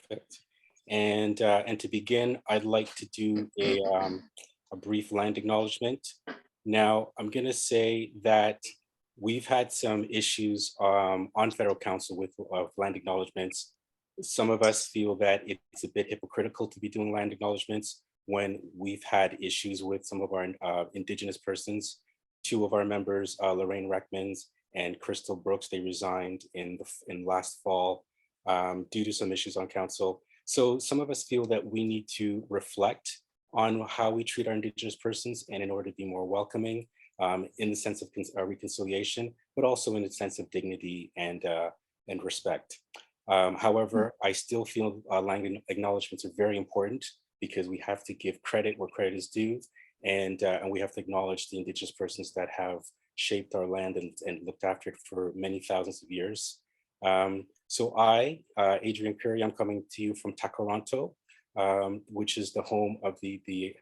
Perfect. And to begin, I'd like to do a brief land acknowledgement. Now, I'm going to say that we've had some issues on federal council with land acknowledgements. Some of us feel that it's a bit hypocritical to be doing land acknowledgements when we've had issues with some of our Indigenous persons. Two of our members, Lorraine Reckmans and Crystal Brooks, they resigned in last fall due to some issues on council. So some of us feel that we need to reflect on how we treat our Indigenous persons, and in order to be more welcoming in the sense of reconciliation, but also in the sense of dignity and respect. However, I still feel land acknowledgements are very important because we have to give credit where credit is due, and we have to acknowledge the Indigenous persons that have shaped our land and looked after it for many thousands of years. So I, Adrian Currie, I'm coming to you from Takaranto, which is the home of the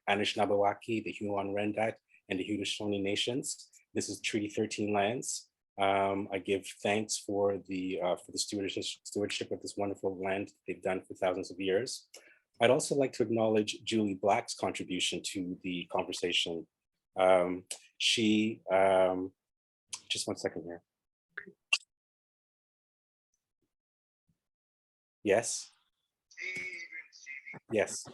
Anishinaabe, the Huron-Wendat, and the Haudenosaunee nations. This is Treaty 13 lands. I give thanks for the stewardship of this wonderful land they've done for thousands of years. I'd also like to acknowledge Julie Black's contribution to the conversation. She, just one second here. Yes. Yes.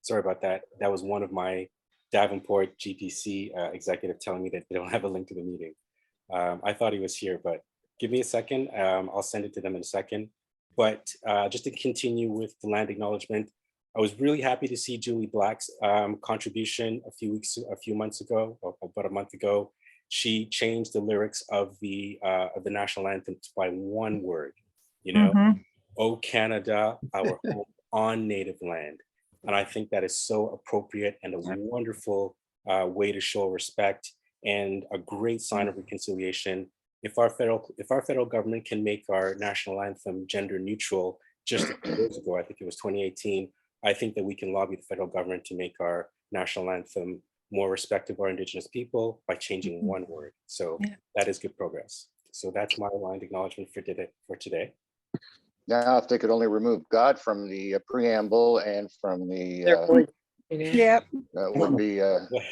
Sorry about that. That was one of my Davenport GPC executive telling me that they don't have a link to the meeting. I thought he was here, but give me a second. I'll send it to them in a second. But just to continue with the land acknowledgement, I was really happy to see Julie Black's contribution a few months ago, or about a month ago. She changed the lyrics of the national anthem by one word, you know, "Oh Canada, our home on native land." And I think that is so appropriate and a wonderful way to show respect and a great sign of reconciliation. If our federal government can make our national anthem gender neutral just a few years ago, I think it was 2018, I think that we can lobby the federal government to make our national anthem more respectful of our Indigenous people by changing one word. So that is good progress. So that's my land acknowledgement for today. Now, if they could only remove God from the preamble and from the would be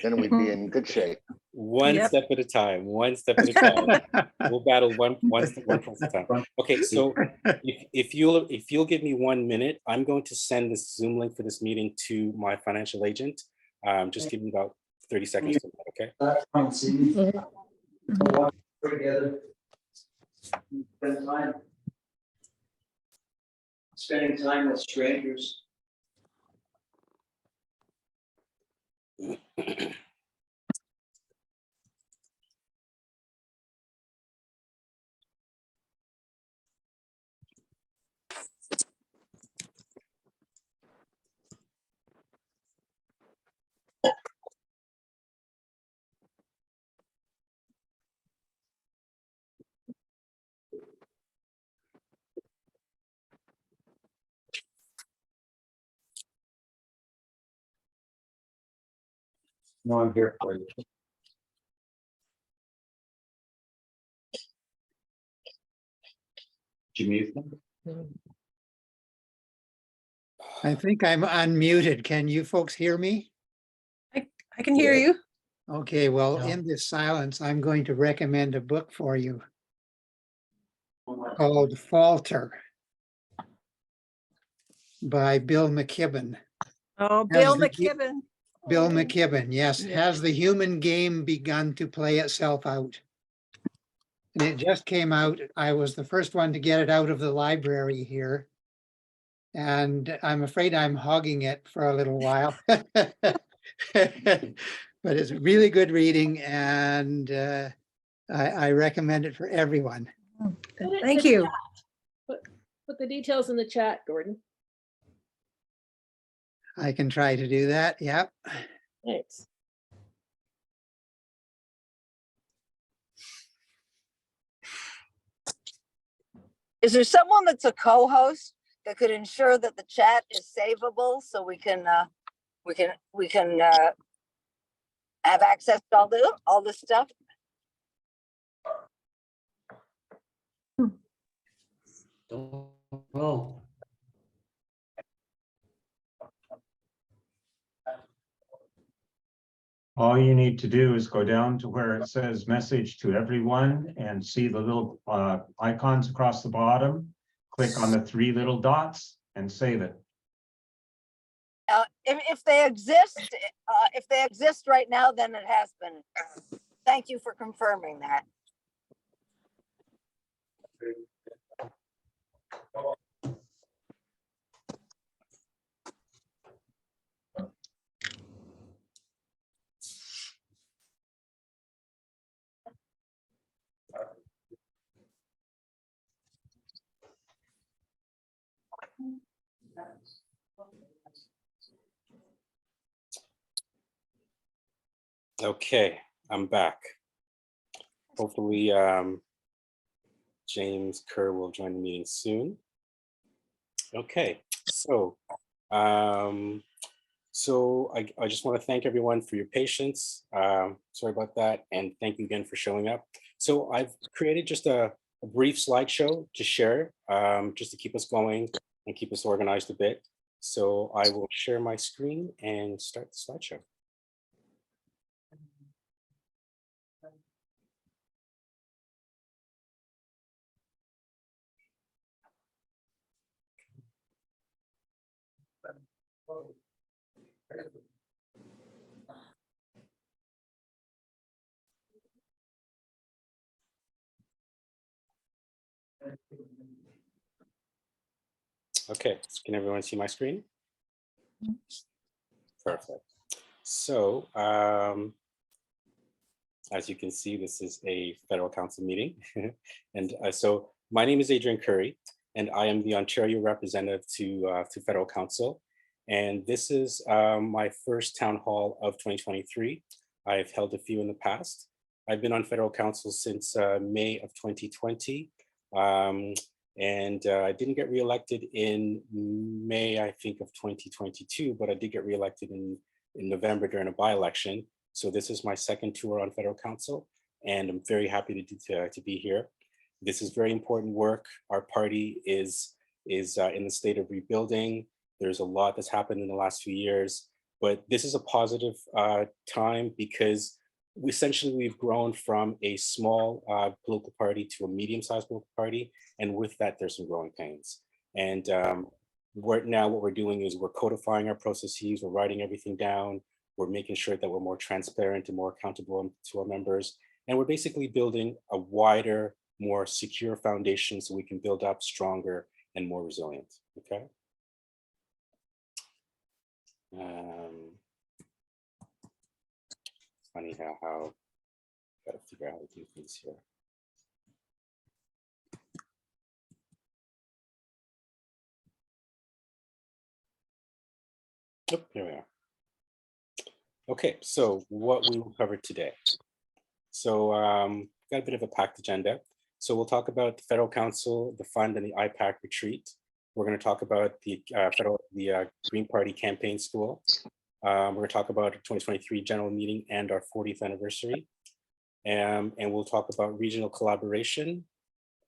then we'd be in good shape. One step at a time. One step at a time. We'll battle one step at a time. Okay, so if you'll give me 1 minute, I'm going to send this Zoom link for this meeting to my financial agent. Just give me about 30 seconds to that, okay? Together. Spend time. Spending time with strangers. No, I'm here for you. Did you mute them? I think I'm unmuted. Can you folks hear me? I can hear you. Okay, well, in this silence, I'm going to recommend a book for you called Falter by Bill McKibben. Oh, Bill McKibben. Bill McKibben, yes. Has the human game begun to play itself out? And it just came out. I was the first one to get it out of the library here. And I'm afraid I'm hogging it for a little while. But it's really good reading, and I recommend it for everyone. Thank you. Put the details in the chat, Gordon. I can try to do that. Yep. Thanks. Is there someone that's a co-host that could ensure that the chat is savable so we can have access to all this stuff? Oh. All you need to do is go down to where it says message to everyone and see the little icons across the bottom. Click on the 3 little dots and save it. If they exist right now, then it has been. Thank you for confirming that. Okay, I'm back. Hopefully, James Kerr will join the meeting soon. Okay, so I just want to thank everyone for your patience. Sorry about that, and thank you again for showing up. So I've created just a brief slideshow to share, just to keep us going and keep us organized a bit. So I will share my screen and start the slideshow. Okay, can everyone see my screen? Perfect. So as you can see, this is a federal council meeting. And so my name is Adrian Currie, and I am the Ontario representative to federal council. And this is my first town hall of 2023. I've held a few in the past. I've been on federal council since May of 2020. I didn't get reelected in May, I think, of 2022, but I did get reelected in November during a by-election. So this is my second tour on federal council, and I'm very happy to be here. This is very important work. Our party is in the state of rebuilding. There's a lot that's happened in the last few years, but this is a positive time because we've grown from a small political party to a medium-sized political party, and with that, there's some growing pains. And what we're doing is we're codifying our processes, we're writing everything down, we're making sure that we're more transparent and more accountable to our members, and we're basically building a wider, more secure foundation so we can build up stronger and more resilient. Okay. Funny how gotta figure out how to do things here. Oh, here we are. Okay, so what we will cover today. So got a bit of a packed agenda. So we'll talk about the Federal Council, the Fund, and the IPAC retreat. We're going to talk about the Green Party campaign school. We're going to talk about the 2023 general meeting and our 40th anniversary. And we'll talk about regional collaboration,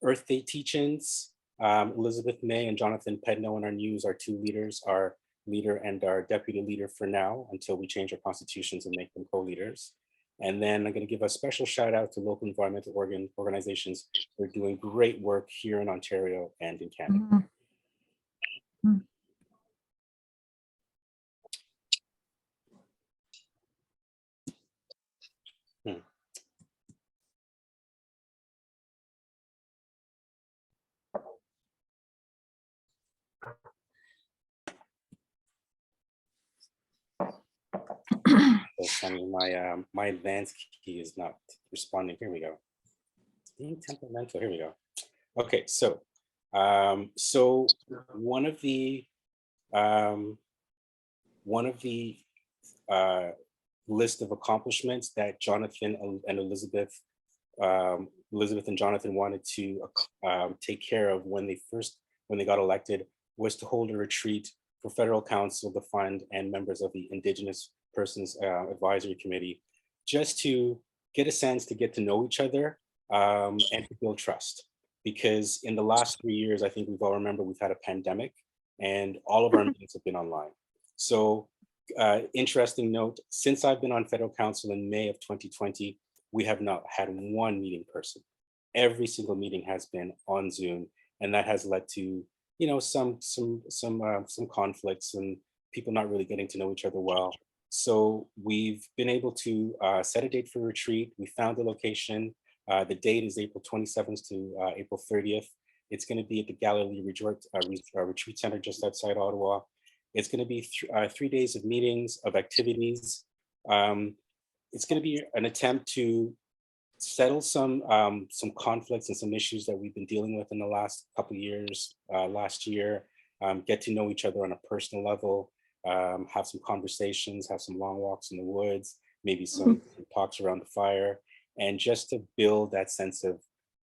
Earth Day teach-ins. Elizabeth May and Jonathan Pedno in our news, our two leaders, our leader and our deputy leader for now, until we change our constitutions and make them co-leaders. And then I'm going to give a special shout out to local environmental organizations who are doing great work here in Ontario and in Canada. Mm-hmm. So funny, my advanced key is not responding. Here we go. It's being temperamental. Here we go. Okay, so one of the list of accomplishments that Jonathan and Elizabeth Elizabeth and Jonathan wanted to take care of when they got elected, was to hold a retreat for federal council, the fund, and members of the Indigenous Persons Advisory Committee, just to get a sense to get to know each other and to build trust. Because in the last 3 years, I think we've all remember we've had a pandemic and all of our meetings have been online. So interesting note, since I've been on federal council in May of 2020, we have not had one meeting in person. Every single meeting has been on Zoom, and that has led to, you know, some conflicts and people not really getting to know each other well. So we've been able to set a date for a retreat. We found the location. The date is April 27th to April 30th. It's going to be at the Galilee Retreat Center just outside Ottawa. It's going to be 3 days of meetings, of activities. It's going to be an attempt to settle some conflicts and some issues that we've been dealing with in the last couple of years, last year, get to know each other on a personal level, have some conversations, have some long walks in the woods, maybe some talks around the fire, and just to build that sense of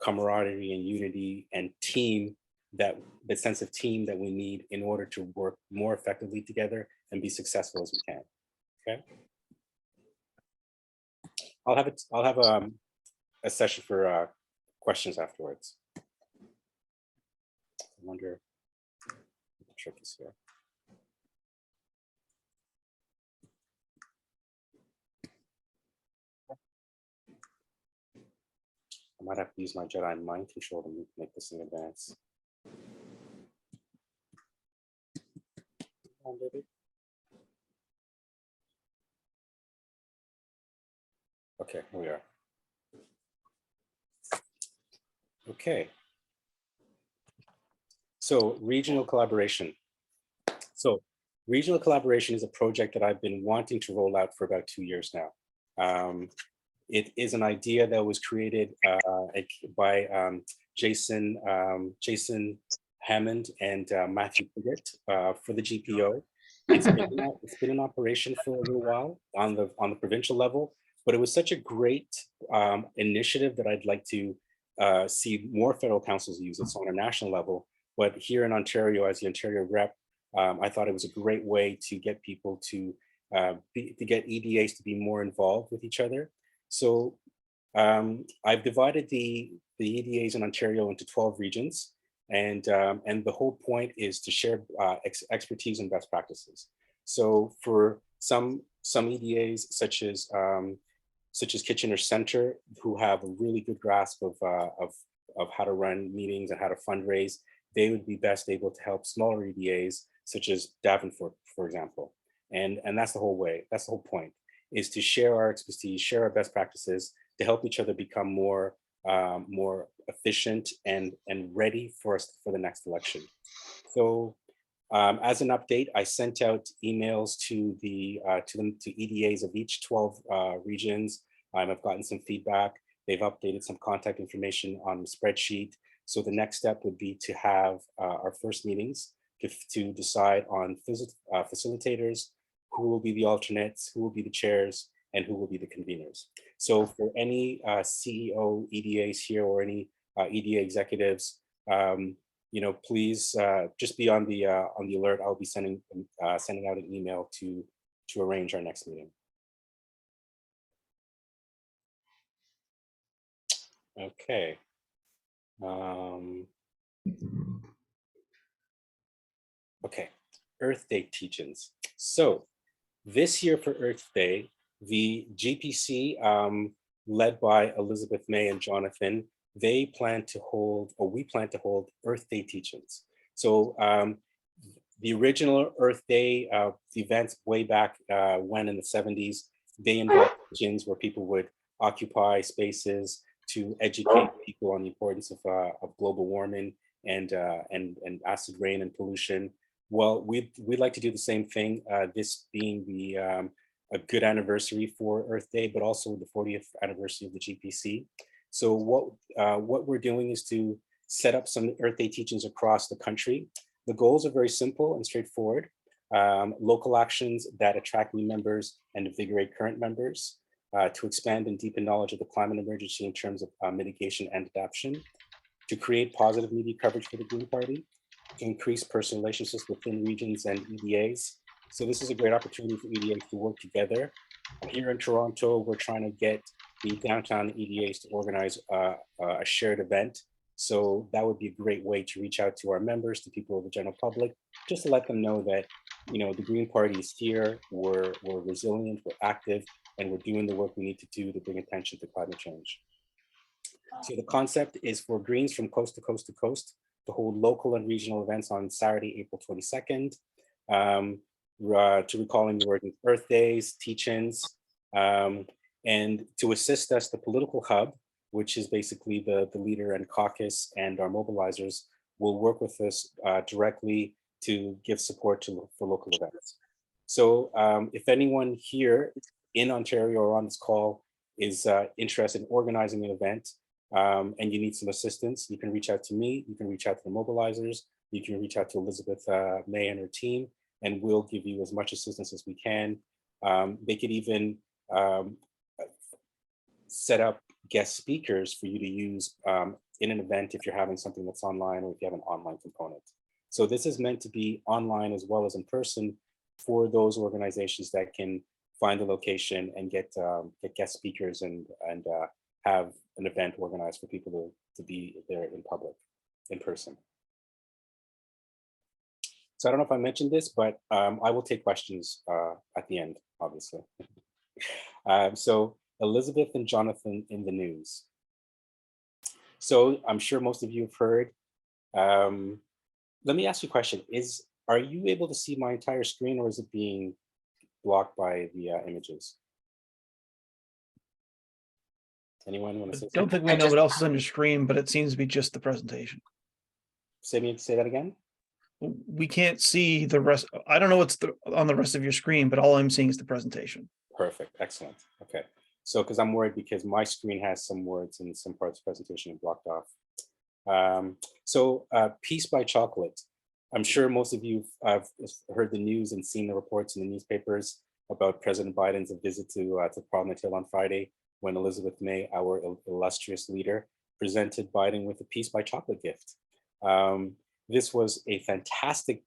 camaraderie and unity and team, that sense of team that we need in order to work more effectively together and be successful as we can. Okay. I'll have a session for questions afterwards. I wonder if the trick is here. I might have to use my Jedi mind control to make this thing advance. Come on, baby. Okay, here we are. Okay. So regional collaboration. So regional collaboration is a project that I've been wanting to roll out for about 2 years now. It is an idea that was created by Jason Hammond and Matthew Piggott for the GPO. It's been in operation for a little while on the provincial level, but it was such a great initiative that I'd like to see more federal councils use it, so on a national level. But here in Ontario, as the Ontario rep, I thought it was a great way to get people to get EDAs to be more involved with each other. So I've divided the EDAs in Ontario into 12 regions, and the whole point is to share expertise and best practices. So for some EDAs, such as Kitchener Center, who have a really good grasp of how to run meetings and how to fundraise, they would be best able to help smaller EDAs, such as Davenport, for example. And that's the whole way. That's the whole point, is to share our expertise, share our best practices to help each other become more efficient and ready for the next election. So as an update, I sent out emails to EDAs of each 12 regions. I've gotten some feedback. They've updated some contact information on the spreadsheet. So the next step would be to have our first meetings to decide on facilitators, who will be the alternates, who will be the chairs, and who will be the conveners. So for any CEO EDAs here or any EDA executives, please just be on the alert. I'll be sending out an email to arrange our next meeting. Okay. Okay, Earth Day teach-ins. So this year for Earth Day, the GPC, led by Elizabeth May and Jonathan, we plan to hold Earth Day teach-ins. So the original Earth Day events way back when in the 70s, they involved teach-ins where people would occupy spaces to educate people on the importance of global warming and acid rain and pollution. Well, we'd like to do the same thing, this being a good anniversary for Earth Day, but also the 40th anniversary of the GPC. So what we're doing is to set up some Earth Day teach-ins across the country. The goals are very simple and straightforward. Local actions that attract new members and invigorate current members. to expand and deepen knowledge of the climate emergency in terms of mitigation and adaptation, to create positive media coverage for the Green Party, to increase personal relationships within regions and EDAs. So this is a great opportunity for EDAs to work together. Here in Toronto, we're trying to get the downtown EDAs to organize a shared event. So that would be a great way to reach out to our members, to people of the general public, just to let them know that, you know, the Green Party is here, we're resilient, we're active, and we're doing the work we need to do to bring attention to climate change. So the concept is for Greens from coast to coast to coast to hold local and regional events on Saturday, April 22nd, to recalling the World Earth Days, teach-ins, and to assist us, the political hub, which is basically the leader and caucus and our mobilizers, will work with us directly to give support for local events. So if anyone here in Ontario or on this call is interested in organizing an event, and you need some assistance, you can reach out to me, you can reach out to the mobilizers, you can reach out to Elizabeth May and her team, and we'll give you as much assistance as we can. They could even set up guest speakers for you to use in an event if you're having something that's online or if you have an online component. So this is meant to be online as well as in person for those organizations that can find a location and get guest speakers and have an event organized for people to be there in public, in person. So I don't know if I mentioned this, but I will take questions at the end, obviously. So Elizabeth and Jonathan in the news. So I'm sure most of you have heard. Let me ask you a question. Are you able to see my entire screen, or is it being blocked by the images? Anyone want to say I don't think we know what else is on your screen, but it seems to be just the presentation. something? Say that again? We can't see the rest. I don't know what's on the rest of your screen, but all I'm seeing is the presentation. Perfect, excellent. Okay, so because I'm worried because my screen has some words and some parts of the presentation are blocked off. Peace by Chocolate. I'm sure most of you have heard the news and seen the reports in the newspapers about President Biden's visit to Parliament Hill on Friday, when Elizabeth May, our illustrious leader, presented Biden with a Peace by Chocolate gift. This was a fantastic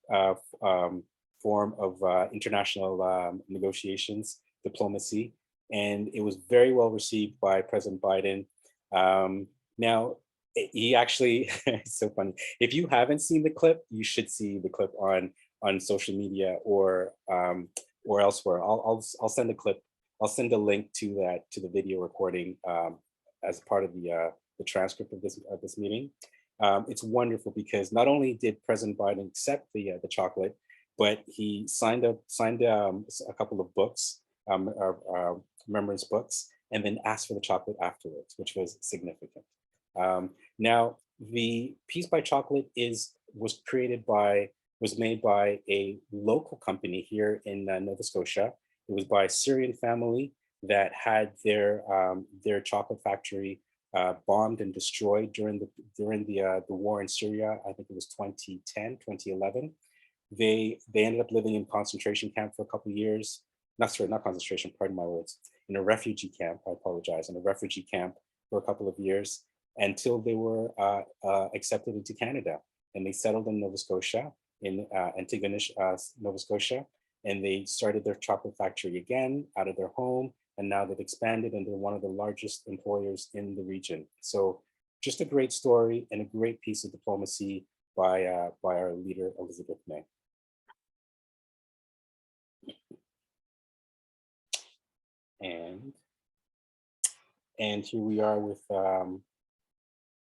form of international negotiations, diplomacy, and it was very well received by President Biden. Now, he actually, it's so funny. If you haven't seen the clip, you should see the clip on social media or elsewhere. I'll send a clip. I'll send a link to the video recording as part of the transcript of this meeting. It's wonderful because not only did President Biden accept the chocolate, but he signed a couple of books, remembrance books, and then asked for the chocolate afterwards, which was significant. Now, the Peace by Chocolate was made by a local company here in Nova Scotia. It was by a Syrian family that had their chocolate factory bombed and destroyed during the war in Syria. I think it was 2010, 2011. They ended up living in concentration camp for a couple of years. Not concentration, pardon my words. In a refugee camp, I apologize, in a refugee camp for a couple of years until they were accepted into Canada. And they settled in Nova Scotia, in Antigonish, Nova Scotia. And they started their chocolate factory again out of their home. And now they've expanded and they're one of the largest employers in the region. So just a great story and a great piece of diplomacy by our leader, Elizabeth May. And here we are with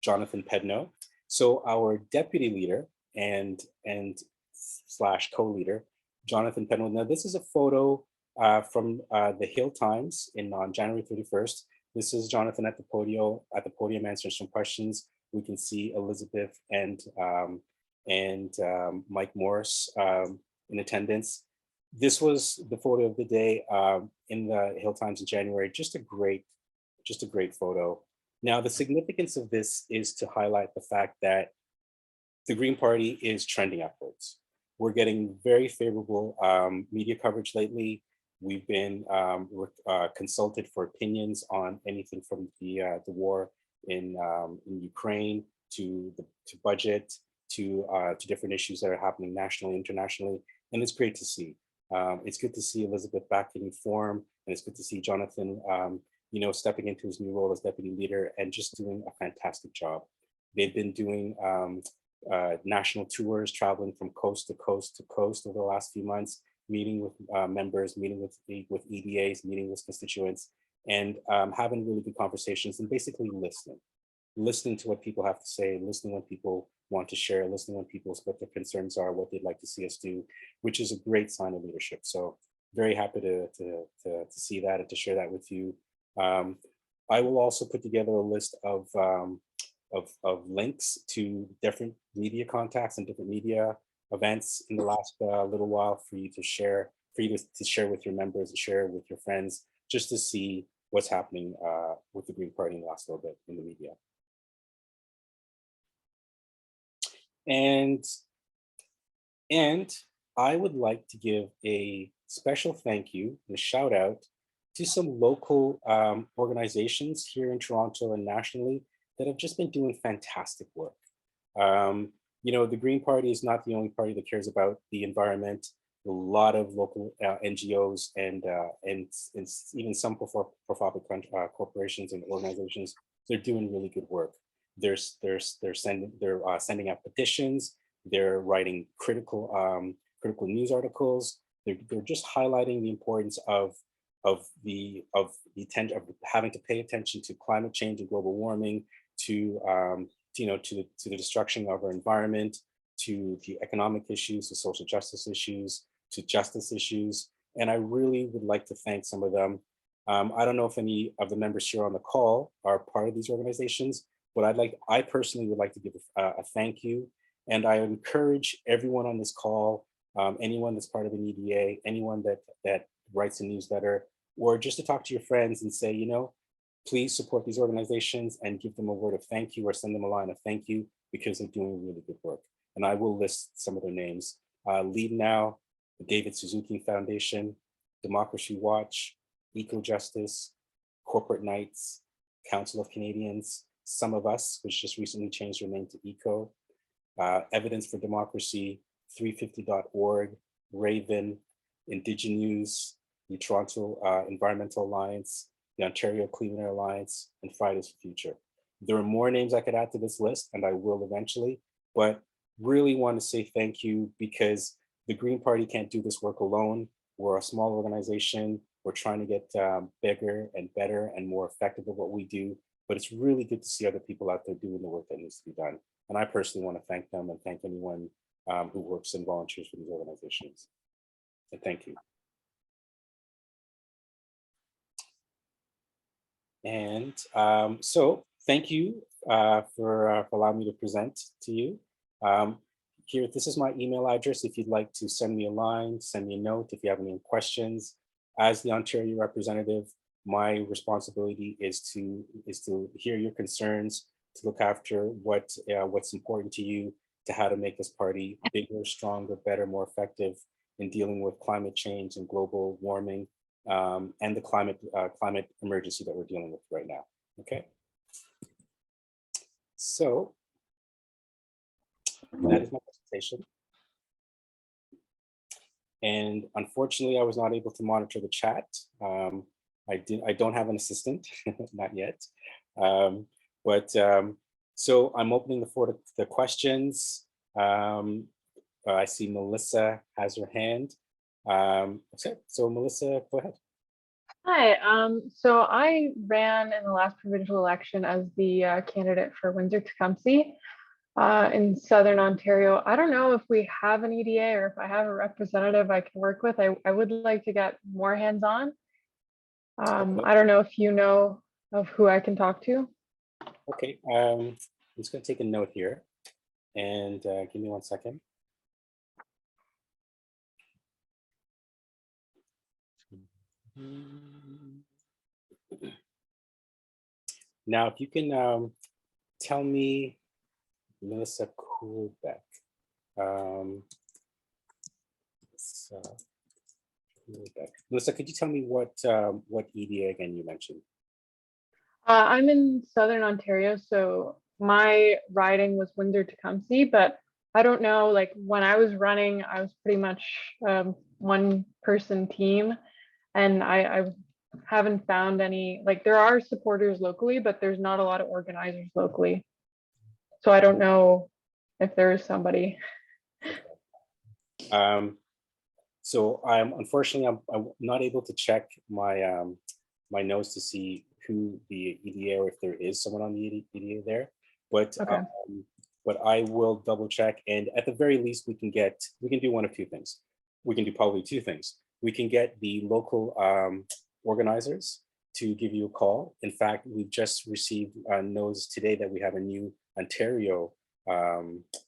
Jonathan Pedno. So our deputy leader and / co-leader, Jonathan Pedno. Now this is a photo from the Hill Times on January 31st. This is Jonathan at the podium answering some questions. We can see Elizabeth and Mike Morris in attendance. This was the photo of the day in the Hill Times in January. Just a great photo. Now, the significance of this is to highlight the fact that the Green Party is trending upwards. We're getting very favorable media coverage lately. We've been consulted for opinions on anything from the war in Ukraine to budget to different issues that are happening nationally, internationally, and it's great to see. It's good to see Elizabeth back in form, and it's good to see Jonathan, stepping into his new role as deputy leader and just doing a fantastic job. They've been doing national tours, traveling from coast to coast to coast over the last few months, meeting with members, meeting with EDAs, meeting with constituents, and having really good conversations and basically listening to what people have to say, listening when people want to share, listening when what their concerns are, what they'd like to see us do, which is a great sign of leadership. So very happy to see that and to share that with you. I will also put together a list of links to different media contacts and different media events in the last little while for you to share, to share with your members and share with your friends, just to see what's happening with the Green Party in the last little bit in the media. And I would like to give a special thank you and a shout out to some local organizations here in Toronto and nationally that have just been doing fantastic work. The Green Party is not the only party that cares about the environment. A lot of local NGOs and even some for-profit corporations and organizations, they're doing really good work. They're sending out petitions. They're writing critical news articles. They're just highlighting the importance of having to pay attention to climate change and global warming, to the destruction of our environment, to the economic issues, to social justice issues, to justice issues. And I really would like to thank some of them. I don't know if any of the members here on the call are part of these organizations, but I personally would like to give a thank you. And I encourage everyone on this call, anyone that's part of an EDA, anyone that writes a newsletter, or just to talk to your friends and say, please support these organizations and give them a word of thank you or send them a line of thank you, because they're doing really good work. And I will list some of their names. Lead Now, the David Suzuki Foundation, Democracy Watch, Eco Justice, Corporate Knights, Council of Canadians, Some of Us, which just recently changed their name to ECO, Evidence for Democracy, 350.org, Raven, Indigenews, the Toronto Environmental Alliance, the Ontario Clean Air Alliance, and Fridays for Future. There are more names I could add to this list, and I will eventually, but really want to say thank you, because the Green Party can't do this work alone. We're a small organization. We're trying to get bigger and better and more effective at what we do, but it's really good to see other people out there doing the work that needs to be done. And I personally want to thank them and thank anyone who works and volunteers for these organizations. And thank you. And so thank you for allowing me to present to you. Here, this is my email address. If you'd like to send me a line, send me a note if you have any questions. As the Ontario representative, my responsibility is to hear your concerns, to look after what's important to you, to how to make this party bigger, stronger, better, more effective in dealing with climate change and global warming, and the climate emergency that we're dealing with right now. Okay. So that is my presentation. And unfortunately, I was not able to monitor the chat. I don't have an assistant, not yet. So I'm opening the floor to the questions. I see Melissa has her hand. Okay, so Melissa, go ahead. Hi, so I ran in the last provincial election as the candidate for Windsor-Tecumseh in Southern Ontario. I don't know if we have an EDA or if I have a representative I can work with. I would like to get more hands-on. Okay. I don't know if you know of who I can talk to. Okay, I'm just going to take a note here, and give me 1 second. Now, if you can tell me, Melissa Coolbeck, Okay. Melissa, could you tell me what EDA again you mentioned? I'm in Southern Ontario, so my riding was Windsor-Tecumseh, but I don't know, like when I was running, I was pretty much one person team, and I haven't found any, like there are supporters locally, but there's not a lot of organizers locally. So I don't know if there is somebody. So unfortunately I'm not able to check my my notes to see who the EDA or if there is someone on the EDA there, but Okay. but I will double check, and at the very least we can do one of two things. We can do probably two things. We can get the local organizers to give you a call. In fact, we've just received notice today that we have a new Ontario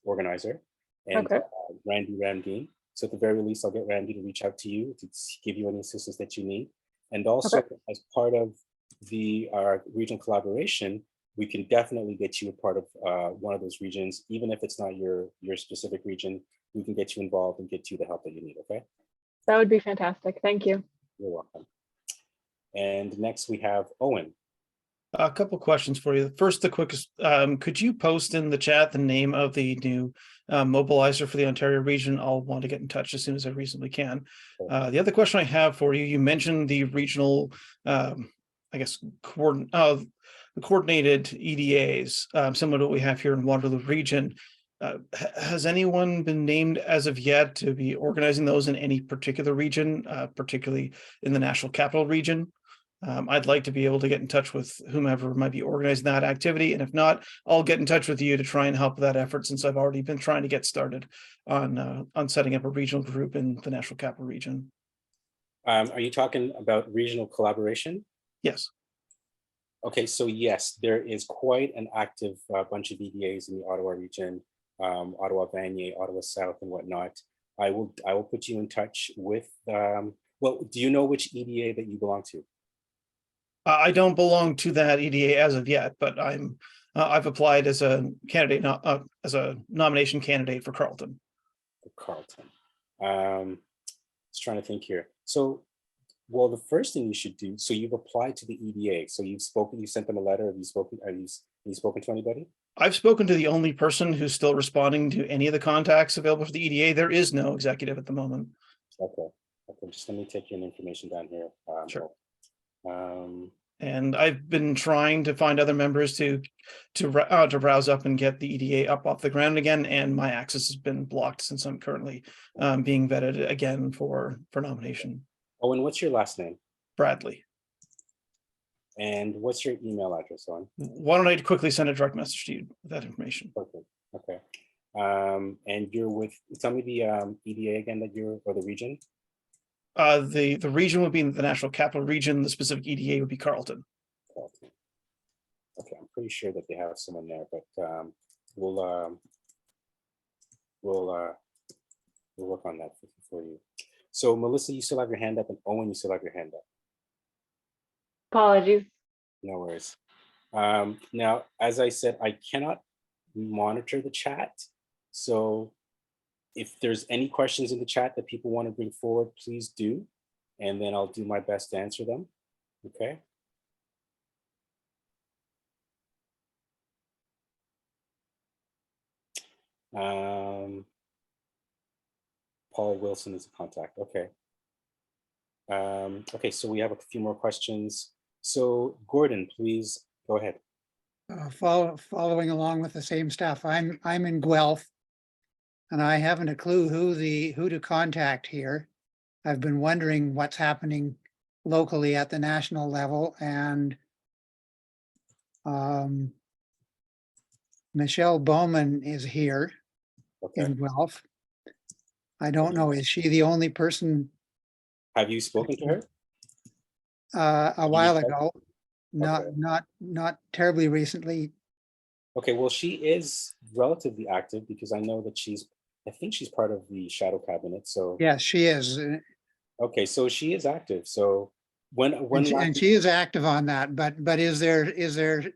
organizer, and Okay. Randy Ramdeen. So at the very least, I'll get Randy to reach out to you to give you any assistance that you need. And also, Okay. as part of the regional collaboration, we can definitely get you a part of one of those regions, even if it's not your specific region. We can get you involved and get you the help that you need. Okay. That would be fantastic. Thank you. You're welcome. And next we have Owen. A couple questions for you. First, the quickest, could you post in the chat the name of the new mobilizer for the Ontario region? I'll want to get in touch as soon as I reasonably can. The other question I have for you, you mentioned the regional, I guess, coordinated EDAs, similar to what we have here in Waterloo region. Has anyone been named as of yet to be organizing those in any particular region, particularly in the National Capital Region? I'd like to be able to get in touch with whomever might be organizing that activity. And if not, I'll get in touch with you to try and help with that effort, since I've already been trying to get started on setting up a regional group in the National Capital Region. Are you talking about regional collaboration? Yes. Okay, so yes, there is quite an active bunch of EDAs in the Ottawa region, Ottawa Vanier, Ottawa South, and whatnot. I will put you in touch with. Well, do you know which EDA that you belong to? I don't belong to that EDA as of yet, but I've applied as a candidate, as a nomination candidate for Carleton. Carleton. Just trying to think here. So, well, the first thing you should do. So you've applied to the EDA. So you sent them a letter. Have you spoken to anybody? I've spoken to the only person who's still responding to any of the contacts available for the EDA. There is no executive at the moment. Okay. Just let me take your information down here. Sure. Um, And I've been trying to find other members to rouse up and get the EDA up off the ground again, and my access has been blocked since I'm currently being vetted again for nomination. Oh, and what's your last name? Bradley. And what's your email address on? Why don't I quickly send a direct message to you with that information? Perfect. Okay. And you're with, tell me the EDA again that you're, or the region? The region would be in the National Capital Region. The specific EDA would be Carleton. Carleton. Okay, I'm pretty sure that they have someone there, but we'll work on that for you. So Melissa, you still have your hand up, and Owen, you still have your hand up. Apologies. No worries. Now, as I said, I cannot monitor the chat. So if there's any questions in the chat that people want to bring forward, please do. And then I'll do my best to answer them. Okay. Paul Wilson is a contact. Okay. Okay, so we have a few more questions. So Gordon, please go ahead. Following along with the same stuff. I'm in Guelph, and I haven't a clue who to contact here. I've been wondering what's happening locally at the national level, and Michelle Bowman is here in Guelph. I don't know, is she the only person? Have you spoken to her? A while ago, not terribly recently. Okay, well, she is relatively active because I know that I think she's part of the shadow cabinet. So yes, she is. Okay, so she is active. So and she is active on that. But is there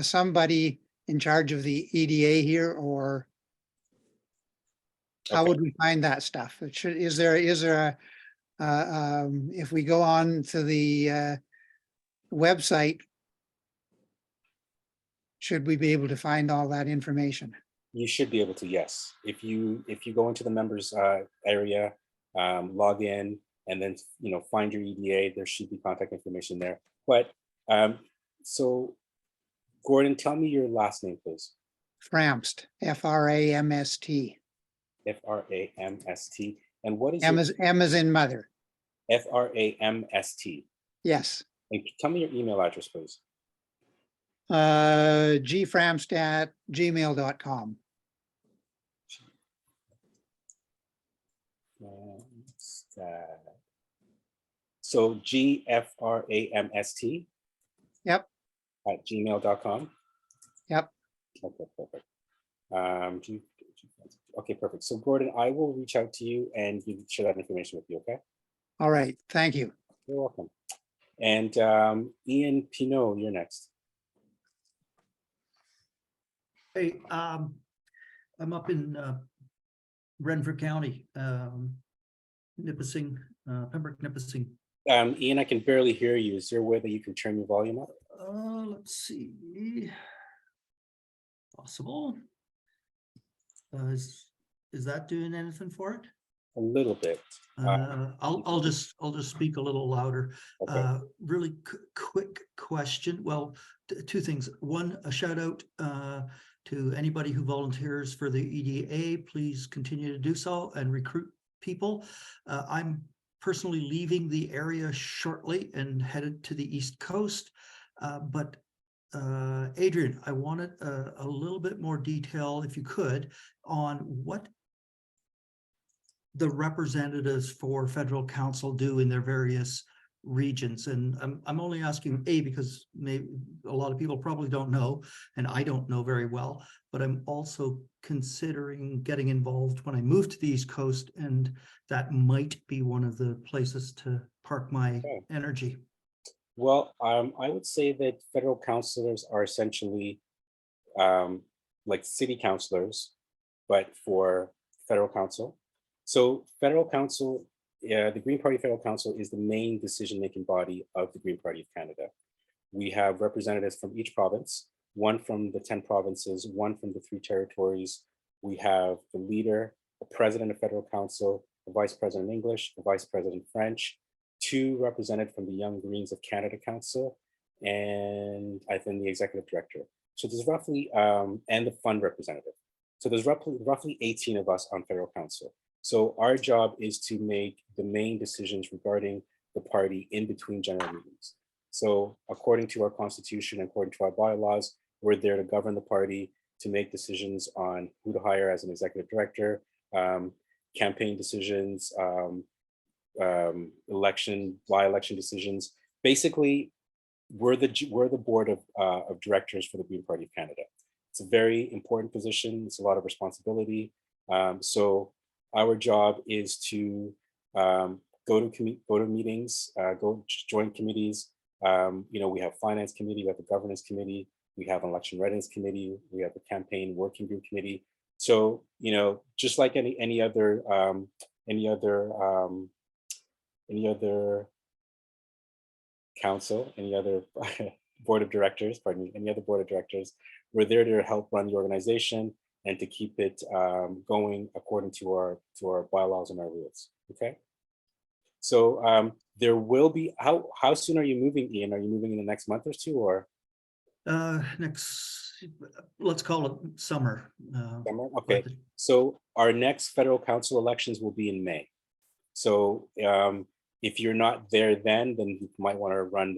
somebody in charge of the EDA here, or how would we find that stuff? Is there If we go on to the website, should we be able to find all that information? You should be able to, yes. If you go into the members area, log in, and then find your EDA, there should be contact information there. But so, Gordon, tell me your last name, please. Framst, Framst. Framst. And what is M your as in mother. Framst? Yes. And tell me your email address, please. gframst@gmail.com. So GFRAMST Yep. at gmail.com. Yep. Okay, perfect. Okay, perfect. So Gordon, I will reach out to you and share that information with you, okay? All right. Thank you. You're welcome. And Ian Pinot, you're next. Hey, I'm up in Renfrew County, Nipissing, Pembroke, Nipissing. Ian, I can barely hear you. Is there a way that you can turn your volume up? Let's see. Possible. Is that doing anything for it? A little bit. I'll just speak a little louder. Okay. Really quick question. Well, two things. One, a shout out to anybody who volunteers for the EDA. Please continue to do so and recruit people. I'm personally leaving the area shortly and headed to the East Coast. But Adrian, I wanted a little bit more detail, if you could, on what the representatives for federal council do in their various regions. And I'm only asking because maybe a lot of people probably don't know, and I don't know very well, but I'm also considering getting involved when I move to the East Coast, and that might be one of the places to park my energy. Well, I would say that federal councilors are essentially like city councilors, but for federal council. So federal council, the Green Party Federal Council is the main decision-making body of the Green Party of Canada. We have representatives from each province, one from the 10 provinces, one from the 3 territories. We have the leader, the president of federal council, the vice president English, the vice president French, 2 represented from the Young Greens of Canada Council, and I think the executive director. So there's roughly, and the fund representative. So there's roughly 18 of us on federal council. So our job is to make the main decisions regarding the party in between general meetings. So according to our constitution, according to our bylaws, we're there to govern the party, to make decisions on who to hire as an executive director, campaign decisions, by-election decisions. Basically, we're the board of directors for the Green Party of Canada. It's a very important position. It's a lot of responsibility. So our job is to go to meetings, go join committees. We have finance committee, we have the governance committee, we have an election readiness committee, we have the campaign working group committee. So just like any other council, any other board of directors, pardon me, any other board of directors, we're there to help run the organization and to keep it going according to our bylaws and our rules. Okay. So there will be, how soon are you moving, Ian? Are you moving in the next month or 2 or? Next, let's call it summer. Summer? Okay. So our next federal council elections will be in May. So if you're not there then you might want to run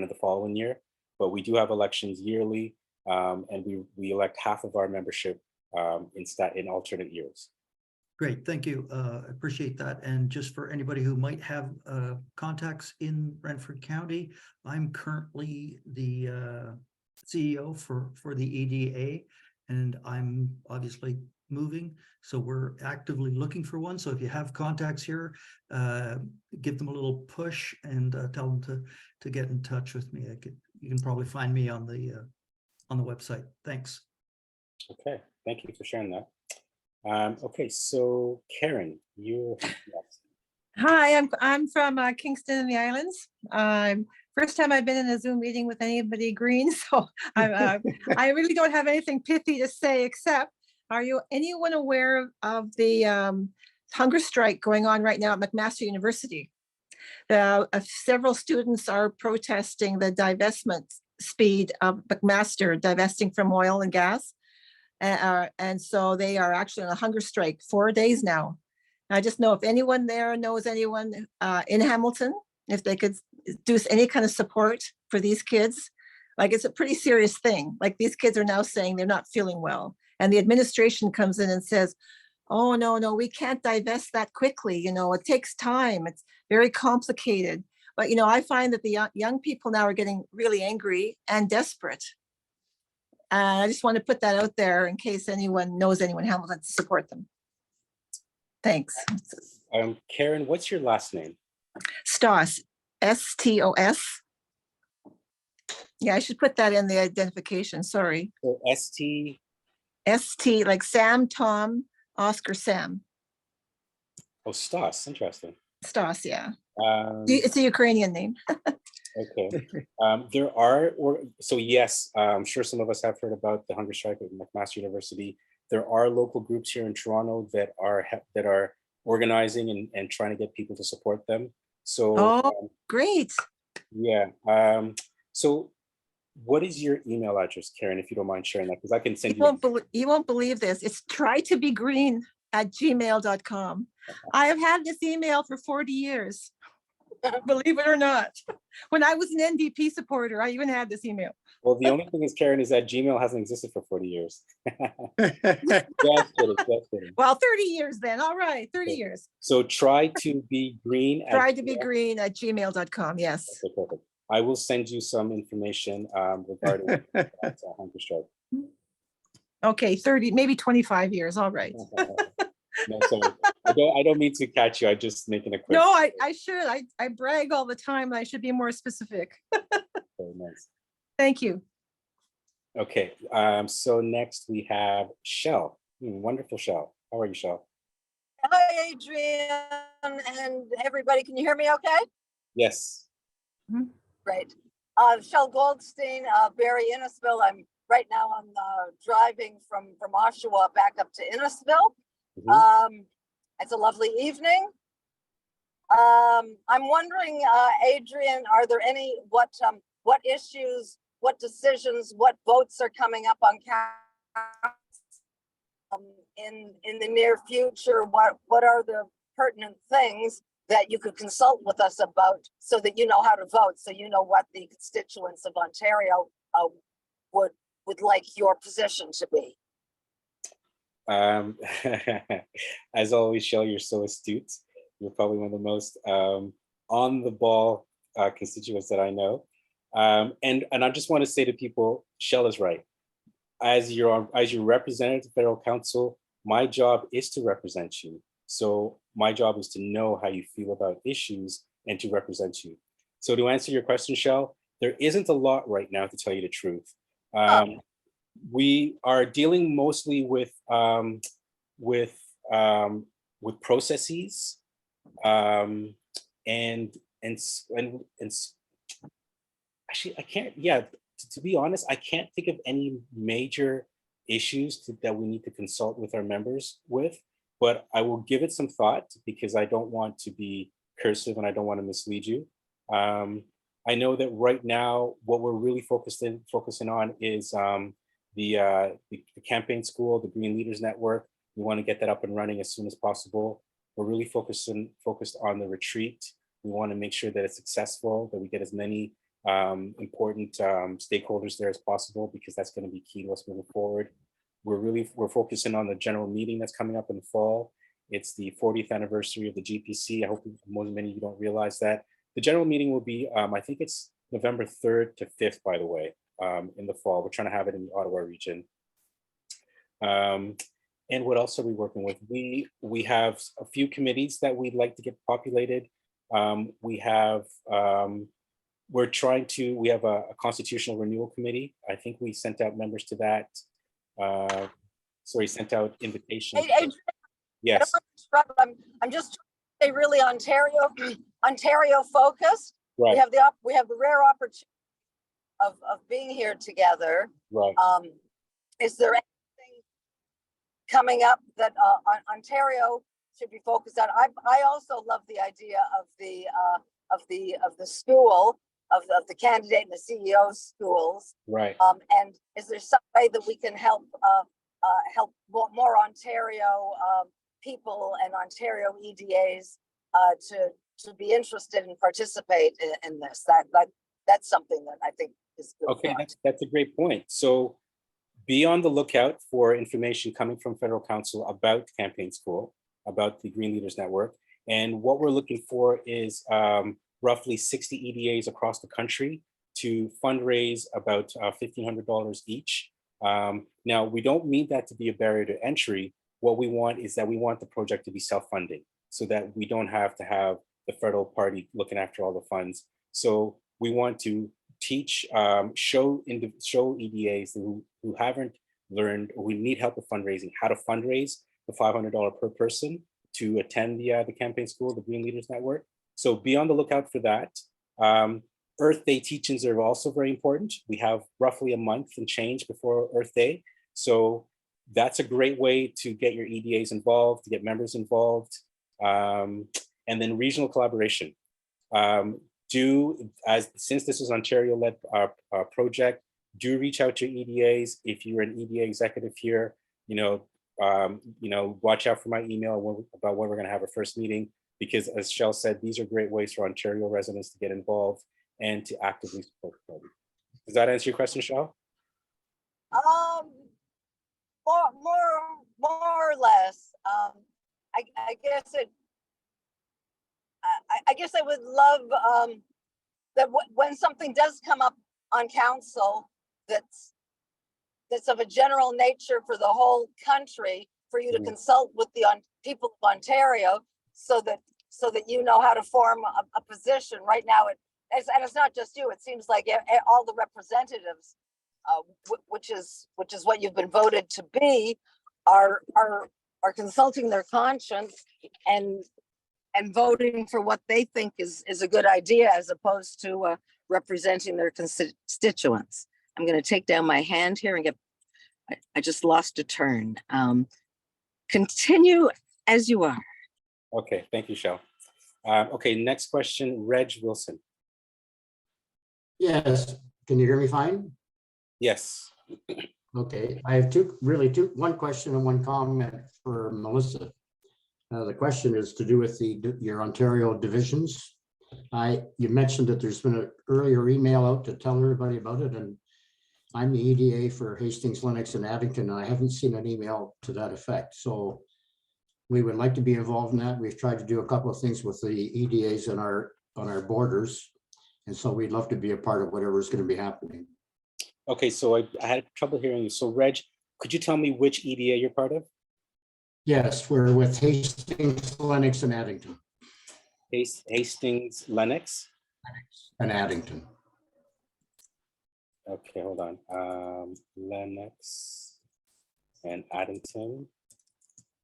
in the following year. But we do have elections yearly, and we elect half of our membership in alternate years. Great, thank you. Appreciate that. And just for anybody who might have contacts in Brantford County, I'm currently the CEO for the EDA, and I'm obviously moving. So we're actively looking for one. So if you have contacts here, give them a little push and tell them to get in touch with me. You can probably find me on the website. Thanks. Okay, thank you for sharing that. Okay, so Karen, you're next. Hi, I'm from Kingston in the Islands. First time I've been in a Zoom meeting with anybody green, so I really don't have anything pithy to say except, are you anyone aware of the hunger strike going on right now at McMaster University? Several students are protesting the divestment speed of McMaster divesting from oil and gas. And so they are actually on a hunger strike 4 days now. I just know if anyone there knows anyone in Hamilton, if they could do any kind of support for these kids, like it's a pretty serious thing. Like these kids are now saying they're not feeling well. And the administration comes in and says, oh, no, we can't divest that quickly. You know, it takes time. It's very complicated. But, you know, I find that the young people now are getting really angry and desperate. I just want to put that out there in case anyone knows anyone in Hamilton to support them. Thanks. Karen, what's your last name? Stoss, S-T-O-S. Yeah, I should put that in the identification, sorry. So S-T? S-T, like Sam, Tom, Oscar, Sam. Oh, Stas, interesting. Stoss, yeah. It's a Ukrainian name. Okay. There are, so yes, I'm sure some of us have heard about the hunger strike at McMaster University. There are local groups here in Toronto that are organizing and trying to get people to support them. So great. Yeah. So what is your email address, Karen, if you don't mind sharing that? Because I can send you. You won't believe this. It's trytobegreen@gmail.com. I have had this email for 40 years. Believe it or not. When I was an NDP supporter, I even had this email. Well, the only thing is, Karen, is that Gmail hasn't existed for 40 years. Just kidding. Well, 30 years then. All right, 30 years. So trytobegreen. Trytobegreen@gmail.com. Yes. Okay, perfect. I will send you some information regarding that hunger strike. Okay, 30, maybe 25 years. All right. No, sorry. I don't mean to catch you. I'm just making a quick. No, I should. I brag all the time. I should be more specific. Very nice. Thank you. Okay. So next we have Shell. Wonderful, Shell. How are you, Shell? Hi, Adrian, and everybody. Can you hear me okay? Yes. Great. Shell Goldstein, Barry Innisville. I'm right now driving from Oshawa back up to Innisville. It's a lovely evening. I'm wondering, Adrian, are there any what issues, what decisions, what votes are coming up on in the near future? What are the pertinent things that you could consult with us about so that you know how to vote, so you know what the constituents of Ontario would like your position to be? As always, Shell, you're so astute. You're probably one of the most on the ball constituents that I know. And I just want to say to people, Shell is right. As your representative to federal council, my job is to represent you. So my job is to know how you feel about issues and to represent you. So to answer your question, Shell, there isn't a lot right now, to tell you the truth. We are dealing mostly with processes, and actually I can't. Yeah, to be honest, I can't think of any major issues that we need to consult with our members with. But I will give it some thought because I don't want to be cursive and I don't want to mislead you. I know that right now what we're really focusing on is the campaign school, the Green Leaders Network. We want to get that up and running as soon as possible. We're really focused on the retreat. We want to make sure that it's successful, that we get as many important stakeholders there as possible, because that's going to be key to us moving forward. We're focusing on the general meeting that's coming up in the fall. It's the 40th anniversary of the GPC. I hope many of you don't realize that. The general meeting will be, I think it's November 3rd to 5th, by the way, in the fall. We're trying to have it in the Ottawa region. And what else are we working with? We have a few committees that we'd like to get populated. We have a constitutional renewal committee. I think we sent out members to that. Sent out invitations. Adrian, yes. I'm just really Ontario focused. We Right, have we have the rare opportunity of being here together. right. Is there anything coming up that Ontario should be focused on? I also love the idea of the school of the candidate and the CEO schools. Right. And is there some way that we can help more Ontario people and Ontario EDAs to be interested and participate in this? That's something that I think is good. Okay, that's a great point. So be on the lookout for information coming from federal council about campaign school, about the Green Leaders Network. And what we're looking for is roughly 60 EDAs across the country to fundraise about $1,500 each. Now, we don't mean that to be a barrier to entry. What we want is that we want the project to be self-funding so that we don't have to have the federal party looking after all the funds. So we want to teach, show EDAs who haven't learned or who need help with fundraising, how to fundraise the $500 per person to attend the campaign school, the Green Leaders Network. So be on the lookout for that. Earth Day teach-ins are also very important. We have roughly a month and change before Earth Day. So that's a great way to get your EDAs involved, to get members involved. And then regional collaboration. Since this is Ontario-led project, do reach out to EDAs. If you're an EDA executive here, watch out for my email about when we're going to have our first meeting, because as Shell said, these are great ways for Ontario residents to get involved and to actively support the program. Does that answer your question, Shell? More or less. I guess I would love that when something does come up on council that's of a general nature for the whole country, for you to consult with the people of Ontario, so that you know how to form a position. Right now, and it's not just you. It seems like all the representatives, which is what you've been voted to be, are consulting their conscience and voting for what they think is a good idea, as opposed to representing their constituents. I'm going to take down my hand here and I just lost a turn. Continue as you are. Okay, thank you, Shell. Okay, next question, Reg Wilson. Yes, can you hear me fine? Yes. Okay, I have one question and one comment for Melissa. The question is to do with your Ontario divisions. You mentioned that there's been an earlier email out to tell everybody about it, and I'm the EDA for Hastings, Lennox, and Addington, and I haven't seen an email to that effect. So we would like to be involved in that. We've tried to do a couple of things with the EDAs on our borders, and so we'd love to be a part of whatever is going to be happening. Okay, so I had trouble hearing you. So Reg, could you tell me which EDA you're part of? Yes, we're with Hastings, Lennox, and Addington. Hastings, Lennox? And Addington. Okay, hold on. Lennox and Addington.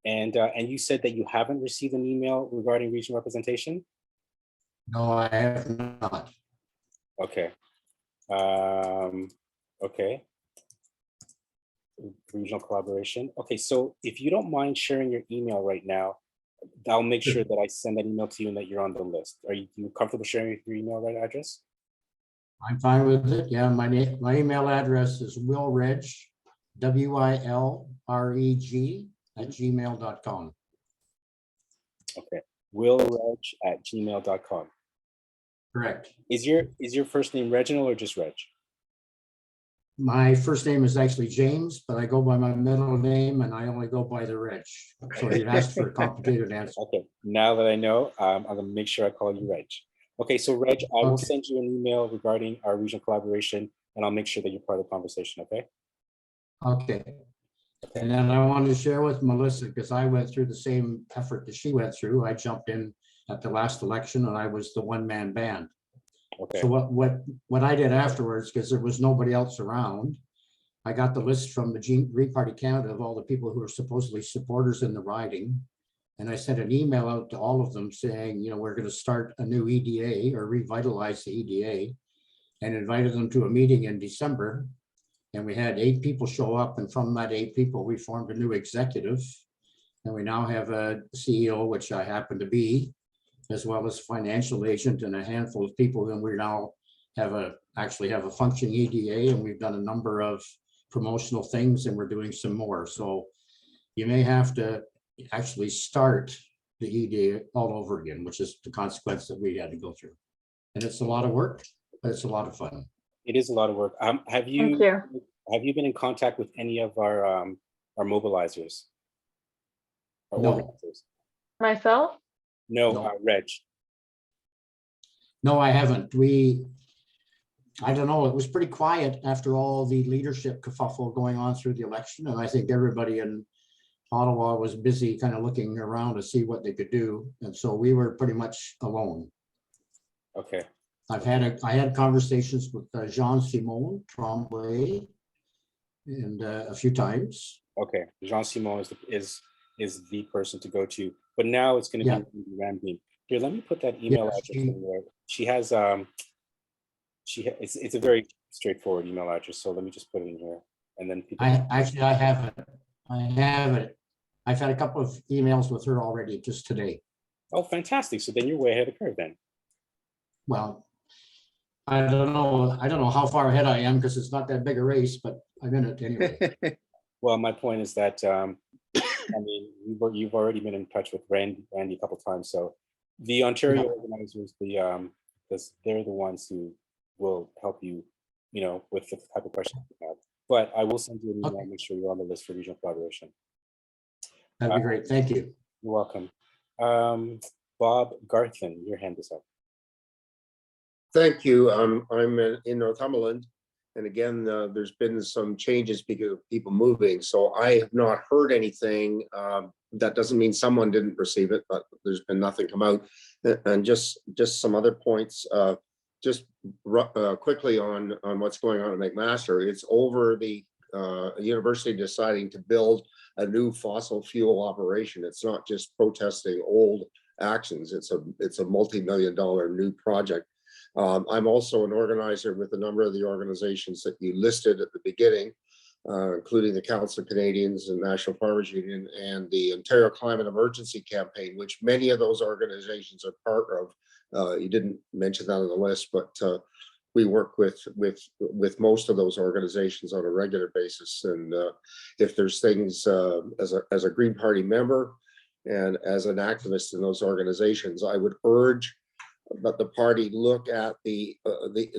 And you said that you haven't received an email regarding regional representation? No, I have not. Okay. Okay. Regional collaboration. Okay, so if you don't mind sharing your email right now, I'll make sure that I send that email to you and that you're on the list. Are you comfortable sharing your email address? I'm fine with it. Yeah, my email address is willreg, WILREG @gmail.com. Okay, willreg@gmail.com. Correct. Is your first name Reginald or just Reg? My first name is actually James, but I go by my middle name and I only go by the Reg. So you asked for a complicated answer. Okay, now that I know, I'm gonna make sure I call you Reg. Okay, so Reg, I will send you an email regarding our regional collaboration, and I'll make sure that you're part of the conversation, okay? Okay. And then I wanted to share with Melissa, because I went through the same effort that she went through. I jumped in at the last election and I was the one-man band. Okay. So what I did afterwards, because there was nobody else around, I got the list from the Green Party Canada of all the people who are supposedly supporters in the riding. And I sent an email out to all of them saying, we're going to start a new EDA or revitalize the EDA, and invited them to a meeting in December. And we had 8 people show up. And from that 8 people, we formed a new executive. And we now have a CEO, which I happen to be, as well as financial agent and a handful of people. And we now actually have a functioning EDA, and we've done a number of promotional things, and we're doing some more. So you may have to actually start the EDA all over again, which is the consequence that we had to go through. And it's a lot of work, but it's a lot of fun. It is a lot of work. Have Thank you you. been in contact with any of our mobilizers? Or No. organizers? Myself? No, No. Reg. No, I haven't. I don't know, it was pretty quiet after all the leadership kerfuffle going on through the election. And I think everybody in Ottawa was busy kind of looking around to see what they could do. And so we were pretty much alone. Okay. I had conversations with Jean-Simon Tremblay and a few times. Okay. Jean-Simon is the person to go to, but now it's going to be Rambeam. Here, let me put that email address in there. She has it's a very straightforward email address. So let me just put it in here, and then people. I have it. I've had a couple of emails with her already just today. Oh, fantastic! So then you're way ahead of curve then. Well, I don't know how far ahead I am because it's not that big a race, but I'm in it anyway. Well, my point is that I mean, you've already been in touch with Randy a couple times. So the Ontario organizers, they're the ones who will help you, with the type of questions you have. But I will send you an email and make sure you're on the list for regional collaboration. That'd be great. Thank you. You're welcome. Bob Garthen, your hand is up. Thank you. I'm in Northumberland. And again, there's been some changes because of people moving. So I have not heard anything. That doesn't mean someone didn't receive it, but there's been nothing come out. And just some other points, quickly on what's going on at McMaster. It's over the university deciding to build a new fossil fuel operation. It's not just protesting old actions. It's a multi-million-dollar new project. I'm also an organizer with a number of the organizations that you listed at the beginning, including the Council of Canadians and National Farmers Union and the Ontario Climate Emergency Campaign, which many of those organizations are part of. You didn't mention that on the list, but we work with most of those organizations on a regular basis. And if there's things as a Green Party member and as an activist in those organizations, I would urge that the party look at the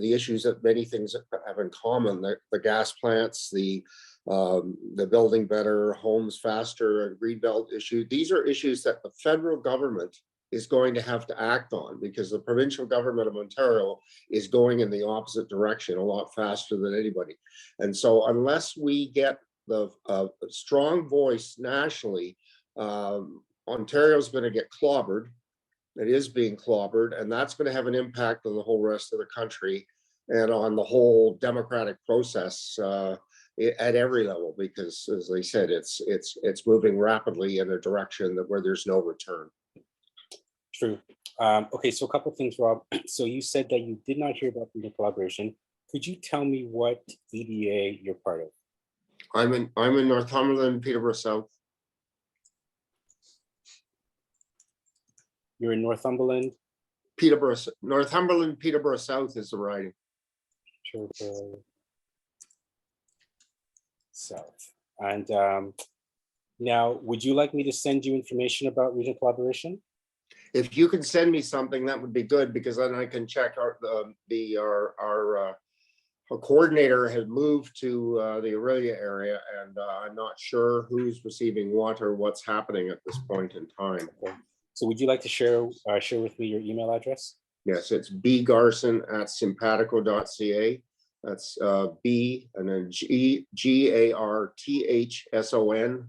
issues that many things have in common: the gas plants, the building better, homes faster, greenbelt issue. These are issues that the federal government is going to have to act on, because the provincial government of Ontario is going in the opposite direction a lot faster than anybody. And so unless we get the strong voice nationally, Ontario's going to get clobbered. It is being clobbered, and that's going to have an impact on the whole rest of the country and on the whole democratic process at every level, because, as I said, it's moving rapidly in a direction where there's no return. True. Okay, so a couple of things, Rob. So you said that you did not hear about the collaboration. Could you tell me what EDA you're part of? I'm in Northumberland, Peterborough South. You're in Northumberland? Northumberland, Peterborough South is the riding. Peterborough South. And now, would you like me to send you information about regional collaboration? If you can send me something, that would be good, because then I can check our coordinator has moved to the Aurelia area, and I'm not sure who's receiving what or what's happening at this point in time. Okay. So would you like to share with me your email address? Yes, it's bgarson@simpatico.ca. That's B and then GARTHSON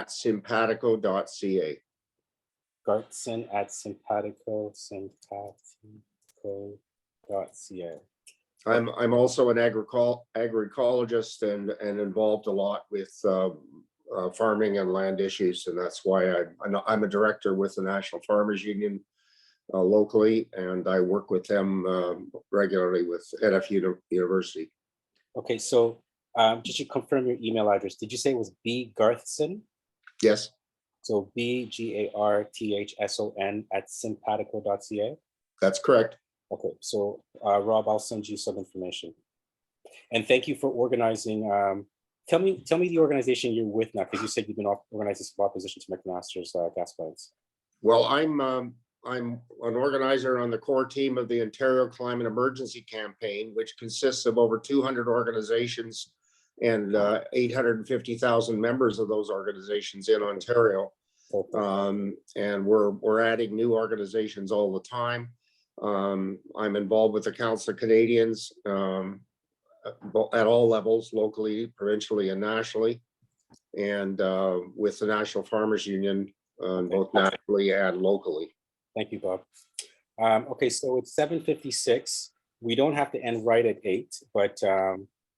@simpatico.ca. Gartson@simpatico.ca. I'm also an agroecologist and involved a lot with farming and land issues, and that's why I'm a director with the National Farmers Union locally, and I work with them regularly with University. Okay, so just to confirm your email address, did you say it was B Garthson? Yes, So BGARTHSON at simpatico.ca? that's correct. Okay, so Rob, I'll send you some information. And thank you for organizing. Tell me the organization you're with now, because you said you've been organizing some opposition to McMaster's gas plants. Well, I'm an organizer on the core team of the Ontario Climate Emergency Campaign, which consists of over 200 organizations and 850,000 members of those organizations in Ontario. And we're adding new organizations all the time. I'm involved with the Council of Canadians at all levels, locally, provincially, and nationally, and with the National Farmers Union, both nationally and locally. Thank you, Bob. Okay, so it's 7:56. We don't have to end right at 8, but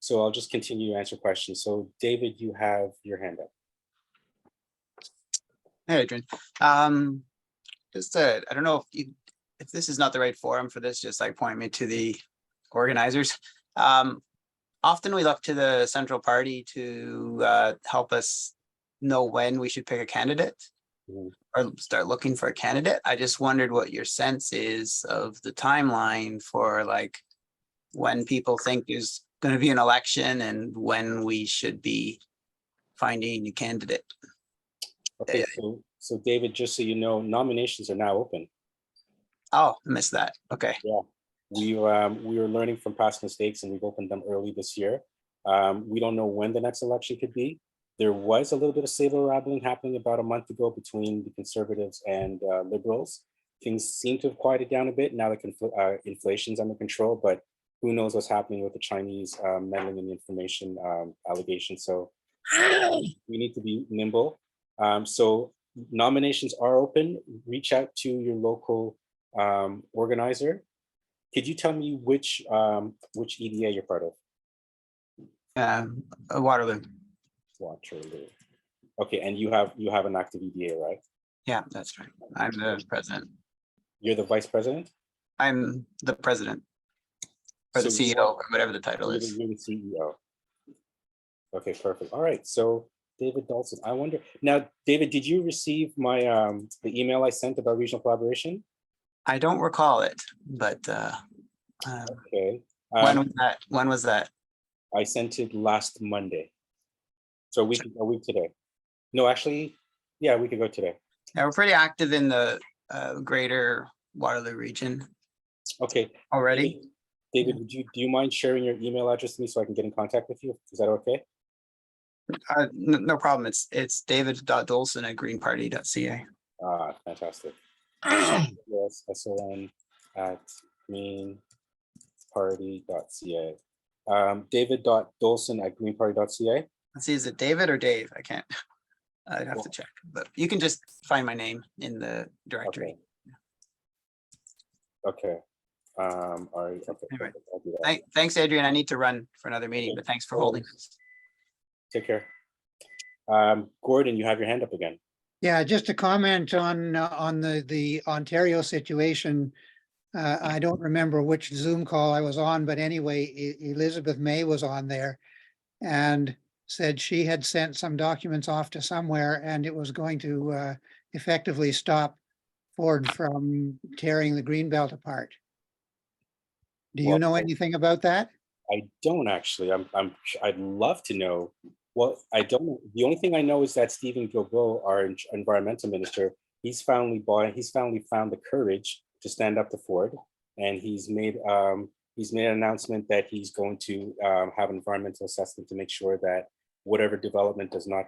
so I'll just continue to answer questions. So David, you have your hand up. Hey, Adrian. Just I don't know if this is not the right forum for this, just like point me to the organizers. Often we look to the central party to help us know when we should pick a candidate or start looking for a candidate. I just wondered what your sense is of the timeline for like when people think there's going to be an election and when we should be finding a candidate. Okay, so David, just so you know, nominations are now open. Oh, I missed that. Okay. Yeah, we were learning from past mistakes, and we've opened them early this year. We don't know when the next election could be. There was a little bit of saber rattling happening about a month ago between the Conservatives and Liberals. Things seem to have quieted down a bit now that inflation's under control, but who knows what's happening with the Chinese meddling in the information allegations. So we need to be nimble. So nominations are open. Reach out to your local organizer. Could you tell me which EDA you're part of? Waterloo. Waterloo. Okay, and you have an active EDA, right? Yeah, that's right. I'm the president. You're the vice president? I'm the president. Or the CEO, or whatever the title is. You're the CEO. Okay, perfect. All right. So David Dalton, I wonder now, David, did you receive my the email I sent about regional collaboration? I don't recall it, but okay. When was that? I sent it last Monday. So a week today. No, actually, yeah, a week ago today. Yeah, we're pretty active in the greater Waterloo region. Okay. Already. David, do you mind sharing your email address to me so I can get in contact with you? Is that okay? No problem. It's david.dolson@greenparty.ca. Ah, fantastic. Yes, SON at greenparty.ca. David.dolson@greenparty.ca. Let's see, is it David or Dave? I can't. I'd have to check, but you can just find my name in the directory. Okay. All right. Okay. Anyway, thanks, Adrian. I need to run for another meeting, but thanks for holding this. Take care. Gordon, you have your hand up again. Yeah, just to comment on the Ontario situation. I don't remember which Zoom call I was on, but anyway, Elizabeth May was on there and said she had sent some documents off to somewhere and it was going to effectively stop Ford from tearing the Greenbelt apart. Do you know anything about that? I don't actually. I'd love to know. Well, I don't. The only thing I know is that Stephen Guilbeault, our environmental minister, he's finally found the courage to stand up to Ford, and he's made an announcement that he's going to have an environmental assessment to make sure that whatever development does not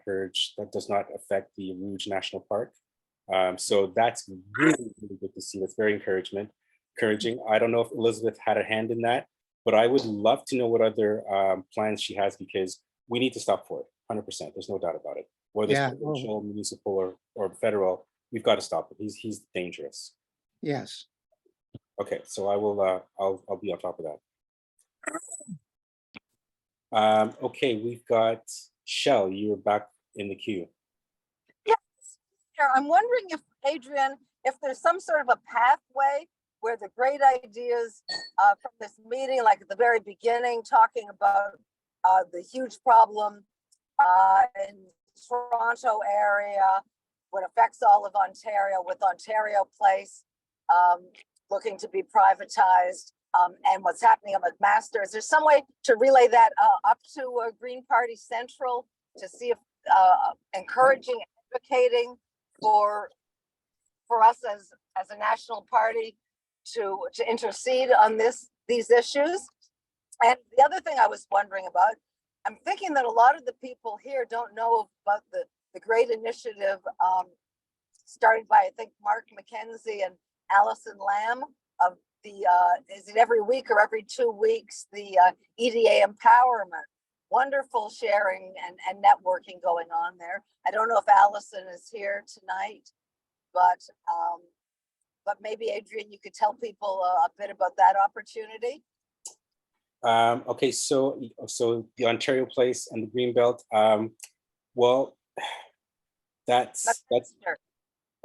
affect the Rouge National Park. So that's really, really good to see. That's very encouraging. I don't know if Elizabeth had a hand in that, but I would love to know what other plans she has, because we need to stop Ford, 100%. There's no doubt about it. Whether it's provincial, municipal, or federal, we've got to stop him. He's dangerous. Yes. Okay, so I will. I'll be on top of that. Okay, we've got Shell. You're back in the queue. I'm wondering if, Adrian, if there's some sort of a pathway where the great ideas from this meeting, like at the very beginning, talking about the huge problem in Toronto area, what affects all of Ontario with Ontario Place looking to be privatized, and what's happening at McMaster. Is there some way to relay that up to Green Party Central to see if encouraging, advocating for us as a national party to intercede on these issues? And the other thing I was wondering about, I'm thinking that a lot of the people here don't know about the great initiative started by, I think, Mark McKenzie and Allison Lamb of the, is it every week or every 2 weeks, the EDA empowerment. Wonderful sharing and networking going on there. I don't know if Allison is here tonight, but maybe Adrian, you could tell people a bit about that opportunity. Okay, so the Ontario Place and the Greenbelt. Well, that's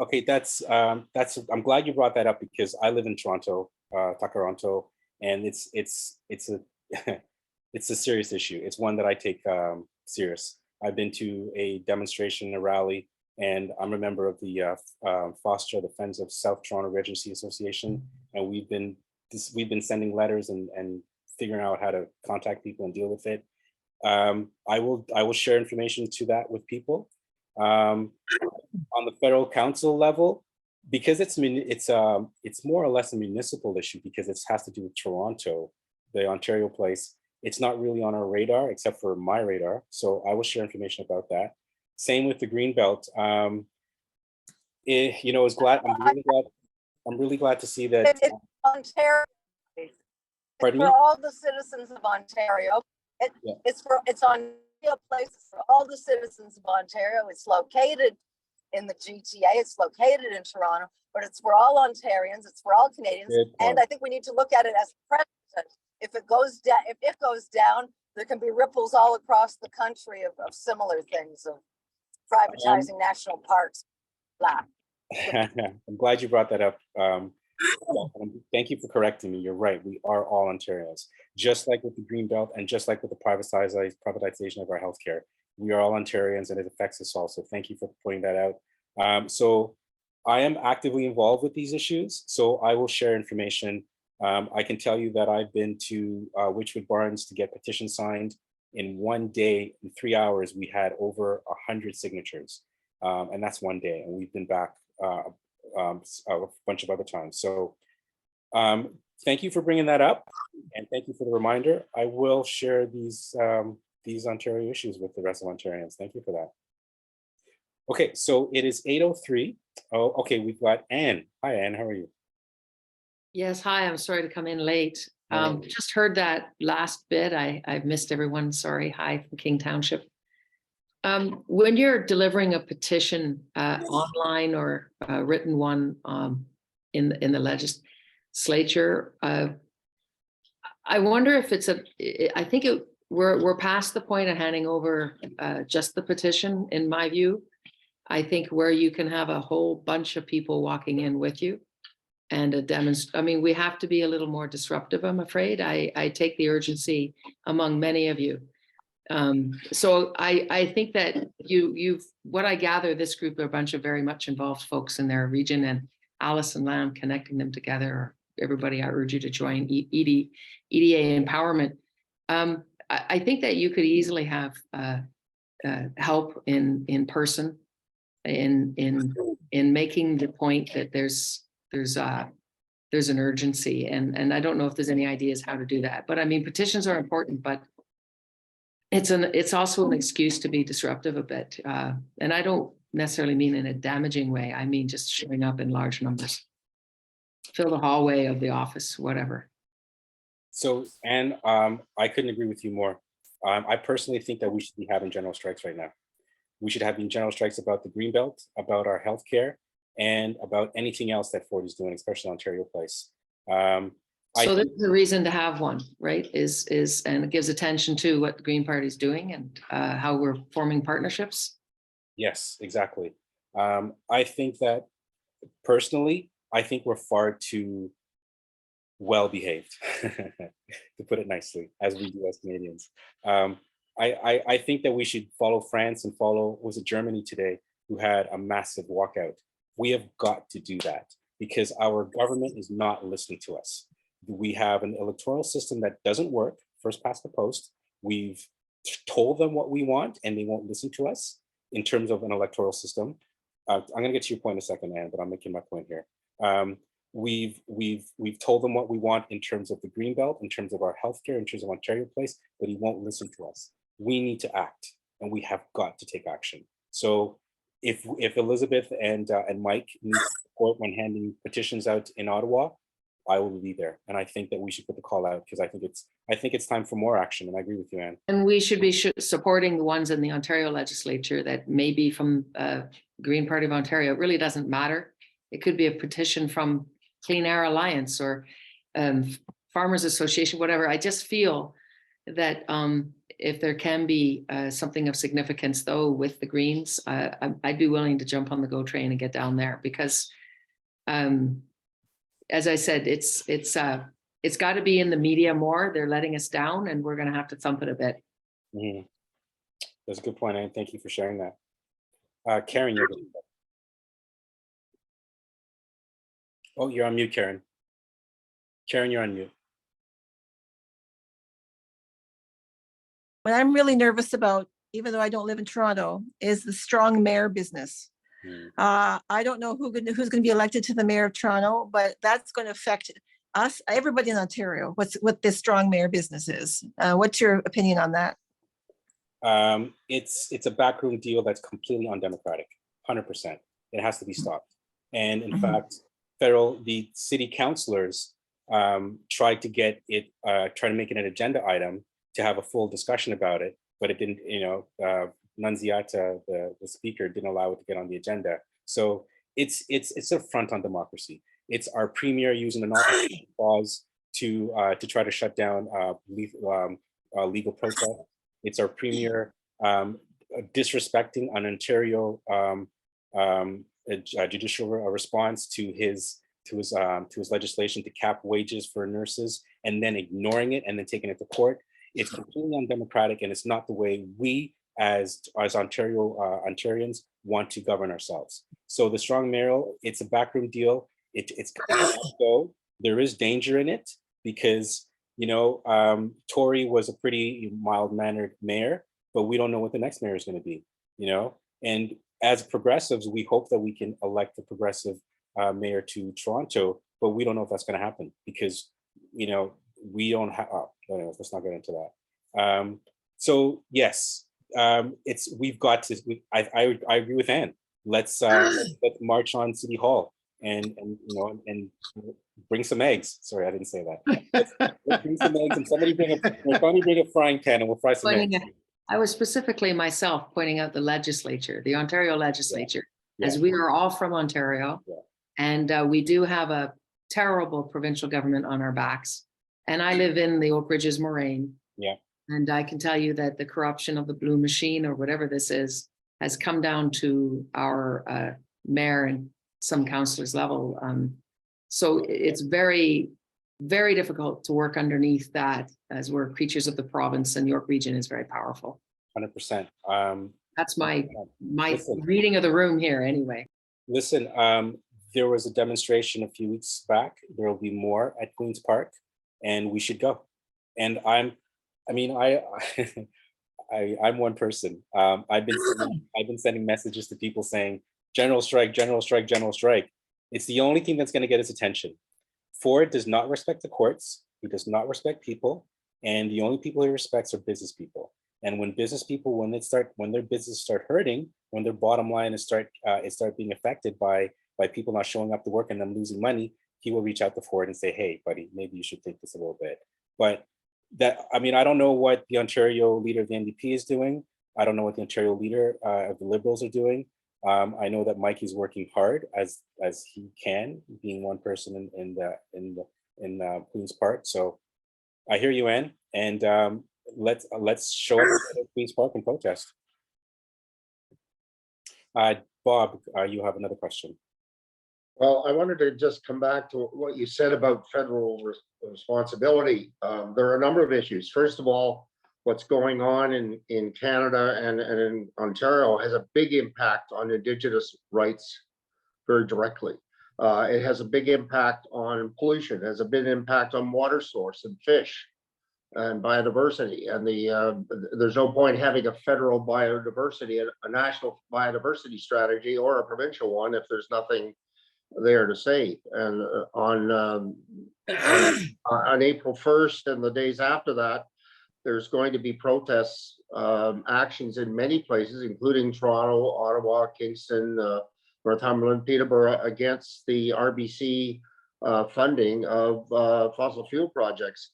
okay. That's I'm glad you brought that up because I live in Toronto, Toronto, and it's a it's a serious issue. It's one that I take serious. I've been to a demonstration, a rally, and I'm a member of the FOSTRA, the Friends of South Toronto Regency Association, and we've been sending letters and figuring out how to contact people and deal with it. I will share information to that with people. On the federal council level, because it's more or less a municipal issue because it has to do with Toronto, the Ontario Place. It's not really on our radar except for my radar. So I will share information about that. Same with the Greenbelt. I'm really glad to see that. It's Ontario. Pardon for me? all the citizens of Ontario. It's Ontario Place for all the citizens of Ontario. It's located in the GTA. It's located in Toronto, but it's for all Ontarians. It's for all Canadians. And I think we need to look at it as precedent. If it goes down, there can be ripples all across the country of similar things, of privatizing national parks. Blah. I'm glad you brought that up. Thank you for correcting me. You're right. We are all Ontarians, just like with the Greenbelt and just like with the privatization of our healthcare. We are all Ontarians and it affects us all. So thank you for pointing that out. So I am actively involved with these issues. So I will share information. I can tell you that I've been to Witchwood Barns to get petitions signed. In one day, in 3 hours, we had over 100 signatures. And that's one day. And we've been back a bunch of other times. So thank you for bringing that up. And thank you for the reminder. I will share these Ontario issues with the rest of Ontarians. Thank you for that. Okay, so it is 8:03. Oh, okay, we've got Anne. Hi, Anne, how are you? Yes, hi, I'm sorry to come in late. Just heard that last bit. I've missed everyone, sorry. Hi from King Township. When you're delivering a petition online or a written one in the legislature, I wonder if I think we're past the point of handing over just the petition, in my view. I think where you can have a whole bunch of people walking in with you and I mean, we have to be a little more disruptive, I'm afraid. I take the urgency among many of you. So I think that what I gather, this group are a bunch of very much involved folks in their region, and Alice and Lamb connecting them together. Everybody, I urge you to join EDA Empowerment. I think that you could easily have help in person in making the point that there's an urgency, and I don't know if there's any ideas how to do that. But I mean, petitions are important, but it's also an excuse to be disruptive a bit. And I don't necessarily mean in a damaging way. I mean, just showing up in large numbers, fill the hallway of the office, whatever. So, Anne, I couldn't agree with you more. I personally think that we should be having general strikes right now. We should have general strikes about the Greenbelt, about our healthcare, and about anything else that Ford is doing, especially Ontario Place. So this is a reason to have one, right? And it gives attention to what the Green Party is doing and how we're forming partnerships. Yes, exactly. I think that personally, I think we're far too well behaved, to put it nicely, as we do as Canadians. I think that we should follow France and follow, was it Germany today, who had a massive walkout. We have got to do that because our government is not listening to us. We have an electoral system that doesn't work, first past the post. We've told them what we want and they won't listen to us in terms of an electoral system. I'm going to get to your point in a second, Anne, but I'm making my point here. We've told them what we want in terms of the Greenbelt, in terms of our healthcare, in terms of Ontario Place, but he won't listen to us. We need to act, and we have got to take action. So if Elizabeth and Mike need support when handing petitions out in Ottawa, I will be there, and I think that we should put the call out because I think it's time for more action, and I agree with you, Anne. And we should be supporting the ones in the Ontario legislature that may be from Green Party of Ontario. It really doesn't matter. It could be a petition from Clean Air Alliance or Farmers Association, whatever. I just feel that if there can be something of significance, though, with the Greens, I'd be willing to jump on the GO train and get down there because, as I said, it's got to be in the media more. They're letting us down, and we're going to have to thump it a bit. Mm-hmm. That's a good point, Anne. Thank you for sharing that. Karen, you're. Oh, you're on mute, Karen. Karen, you're on mute. What I'm really nervous about, even though I don't live in Toronto, is the strong mayor business. I don't know who's going to be elected to the mayor of Toronto, but that's going to affect us, everybody in Ontario, what this strong mayor business is. What's your opinion on that? It's a backroom deal that's completely undemocratic, 100%. It has to be stopped. And in fact, the city councilors tried to get it, try to make it an agenda item to have a full discussion about it, but it didn't, Nunziata, the speaker, didn't allow it to get on the agenda. So it's a front on democracy. It's our premier using the non-compete clause to try to shut down legal protest. It's our premier disrespecting an Ontario judicial response to his legislation to cap wages for nurses, and then ignoring it and then taking it to court. It's completely undemocratic, and it's not the way we as Ontarians want to govern ourselves. So the strong mayoral, it's a backroom deal. It's go. There is danger in it because Tory was a pretty mild-mannered mayor, but we don't know what the next mayor is going to be. And as progressives, we hope that we can elect a progressive mayor to Toronto, but we don't know if that's going to happen because we don't have. Oh, anyways, let's not get into that. So yes, we've got to. I agree with Anne. Let's march on City Hall and bring some eggs. Sorry, I didn't say that. Let's bring some eggs and somebody bring a frying pan and we'll fry some eggs. I was specifically myself pointing out the legislature, the Ontario legislature, as we are all from Ontario, and we do have a terrible provincial government on our backs. And I live in the Oak Ridges Moraine. And I can tell you that the corruption of the blue machine or whatever this is has come down to our mayor and some councillors level. So it's very, very difficult to work underneath that as we're creatures of the province, and York Region is very powerful. 100%. That's my reading of the room here anyway. Listen, there was a demonstration a few weeks back. There will be more at Queen's Park, and we should go. And I'm one person. I've been sending messages to people saying, general strike, general strike, general strike. It's the only thing that's going to get his attention. Ford does not respect the courts. He does not respect people. And the only people he respects are business people. And when business people, when their business start hurting, when their bottom line is start being affected by people not showing up to work and them losing money, he will reach out to Ford and say, hey, buddy, maybe you should think this a little bit. But I don't know what the Ontario leader of the NDP is doing. I don't know what the Ontario leader of the Liberals are doing. I know that Mike is working hard as he can, being one person in Queen's Park. So I hear you, Anne, and let's show up at Queen's Park and protest. Bob, you have another question. Well, I wanted to just come back to what you said about federal responsibility. There are a number of issues. First of all, what's going on in Canada and in Ontario has a big impact on Indigenous rights very directly. It has a big impact on pollution, it has a big impact on water source and fish and biodiversity. And there's no point having a federal biodiversity, a national biodiversity strategy or a provincial one if there's nothing there to save. And on April 1st and the days after that, there's going to be protests, actions in many places, including Toronto, Ottawa, Kingston, Northumberland, Peterborough, against the RBC funding of fossil fuel projects.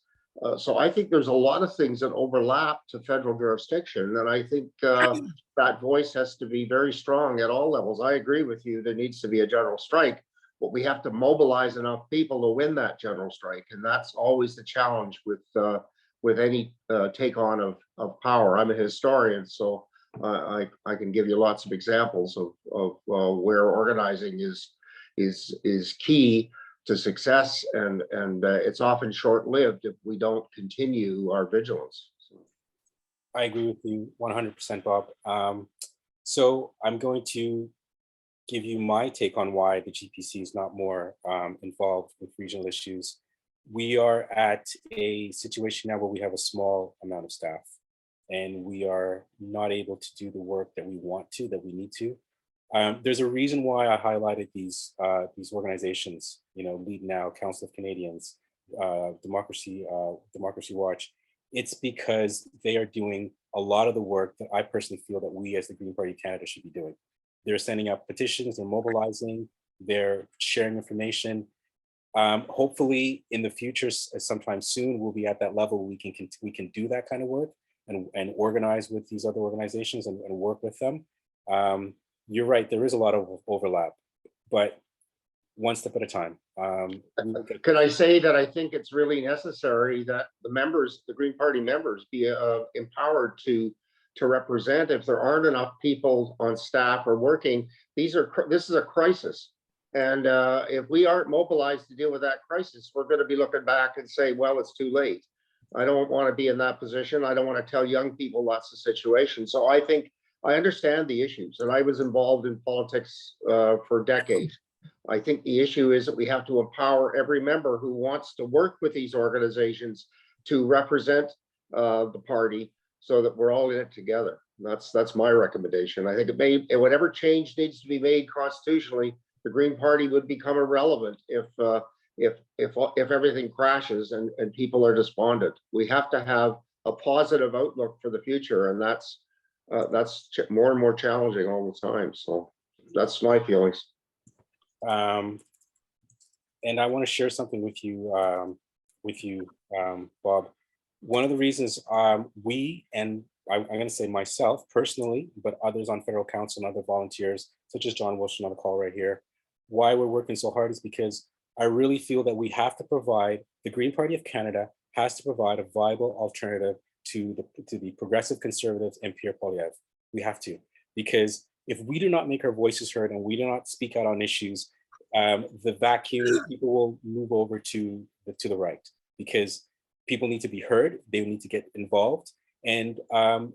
So I think there's a lot of things that overlap to federal jurisdiction, and I think that voice has to be very strong at all levels. I agree with you, there needs to be a general strike, but we have to mobilize enough people to win that general strike, and that's always the challenge with any take on of power. I'm a historian, so I can give you lots of examples of where organizing is key to success, and it's often short-lived if we don't continue our vigilance. I agree with you 100%, Bob. So I'm going to give you my take on why the GPC is not more involved with regional issues. We are at a situation now where we have a small amount of staff, and we are not able to do the work that we want to, that we need to. There's a reason why I highlighted these organizations, Lead Now, Council of Canadians, Democracy Watch. It's because they are doing a lot of the work that I personally feel that we as the Green Party of Canada should be doing. They're sending out petitions, they're mobilizing, they're sharing information. Hopefully in the future, sometime soon, we'll be at that level we can do that kind of work and organize with these other organizations and work with them. You're right, there is a lot of overlap, but one step at a time. Can I say that I think it's really necessary that the Green Party members be empowered to represent. If there aren't enough people on staff or working, this is a crisis. And if we aren't mobilized to deal with that crisis, we're going to be looking back and say, well, it's too late. I don't want to be in that position. I don't want to tell young people that's the situation. So I think I understand the issues, and I was involved in politics for decades. I think the issue is that we have to empower every member who wants to work with these organizations to represent the party so that we're all in it together. That's my recommendation. I think whatever change needs to be made constitutionally, the Green Party would become irrelevant if everything crashes and people are despondent. We have to have a positive outlook for the future, and that's more and more challenging all the time. So that's my feelings. And I want to share something with you, Bob. One of the reasons we, and I'm going to say myself personally, but others on federal council and other volunteers, such as John Wilson on the call right here, why we're working so hard is because I really feel that we have to provide, the Green Party of Canada has to provide a viable alternative to the progressive conservatives and Pierre Poilievre. We have to, because if we do not make our voices heard and we do not speak out on issues, the vacuum, people will move over to the right, because people need to be heard, they need to get involved. And a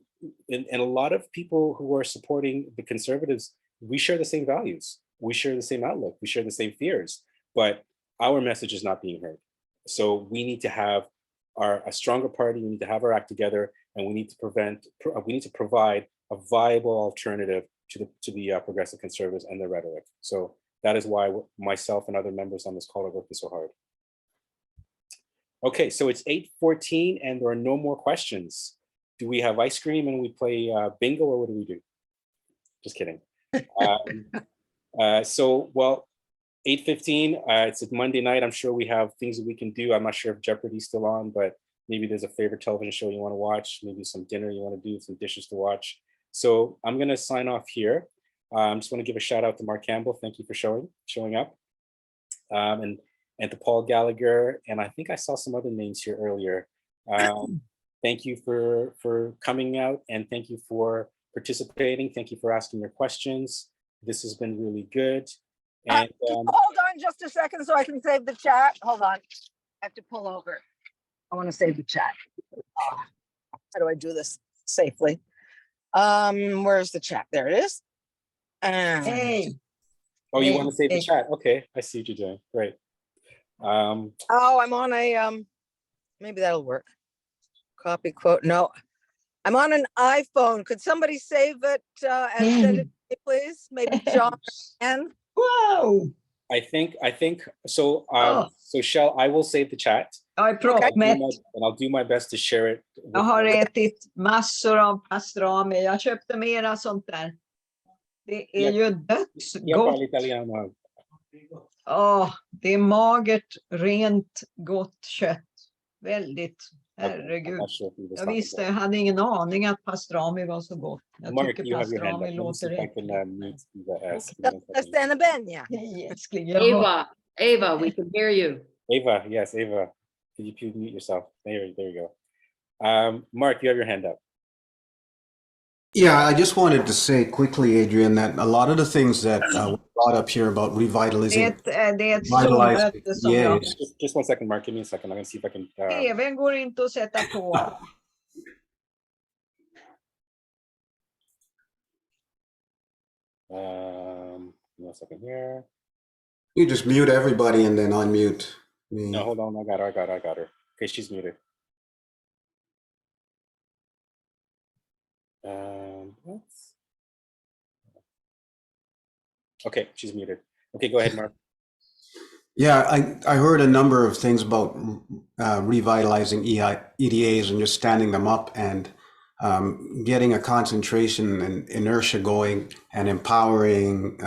lot of people who are supporting the conservatives, we share the same values, we share the same outlook, we share the same fears, but our message is not being heard. So we need to have a stronger party, we need to have our act together, and we need to provide a viable alternative to the progressive conservatives and their rhetoric. So that is why myself and other members on this call are working so hard. Okay, so it's 8:14 and there are no more questions. Do we have ice cream and we play bingo, or what do we do? Just kidding. Well, 8:15, it's a Monday night. I'm sure we have things that we can do. I'm not sure if Jeopardy's still on, but maybe there's a favorite television show you want to watch, maybe some dinner you want to do, some dishes to watch. So I'm going to sign off here. Just want to give a shout out to Mark Campbell. Thank you for showing up. And to Paul Gallagher, and I think I saw some other names here earlier. Thank you for coming out, and thank you for participating. Thank you for asking your questions. This has been really good. And hold on just a second so I can save the chat. Hold on. I have to pull over. I want to save the chat. How do I do this safely? Where's the chat? There it is. Hey. oh, you Hey, want to save the hey. chat? Okay, I see what you're doing. Great. Oh, I'm on a maybe that'll work. Copy quote. No, I'm on an iPhone. Could somebody save it and send it to me, please? Maybe John and Wow. I think so. Oh. So Shell, I will save the chat. Jag är proppmätt. And I'll do my best to share it. Jag har ätit massor av pastrami. Jag köpte mera sånt där. Det är ju Io dödsgott. parlo italiano. Det är magert, rent, gott kött. Väldigt. Herregud. Jag visste, jag hade ingen aning att pastrami var så gott. Jag Mark, tycker you have your hand up. pastrami Let me see låter if I can mute the Stanna Benja. älskling. Jaha. Ava, we can hear you. Ava, yes, Ava. Could you please mute yourself? There you go. Mark, you have your hand up. Yeah, I just wanted to say quickly, Adrian, that a lot of the things that were brought up here about revitalizing, Det är ett Zoom-möte som jag... Just 1 second, Mark. Give me a second. I'm going to see if I can. TVn går inte att sätta på. Give me a second here. You just mute everybody and then unmute me. No, hold on. I got her. Okay, she's muted. Okay, she's muted. Okay, go ahead, Mark. Yeah, I heard a number of things about revitalizing EDAs and just standing them up and getting a concentration and inertia going and empowering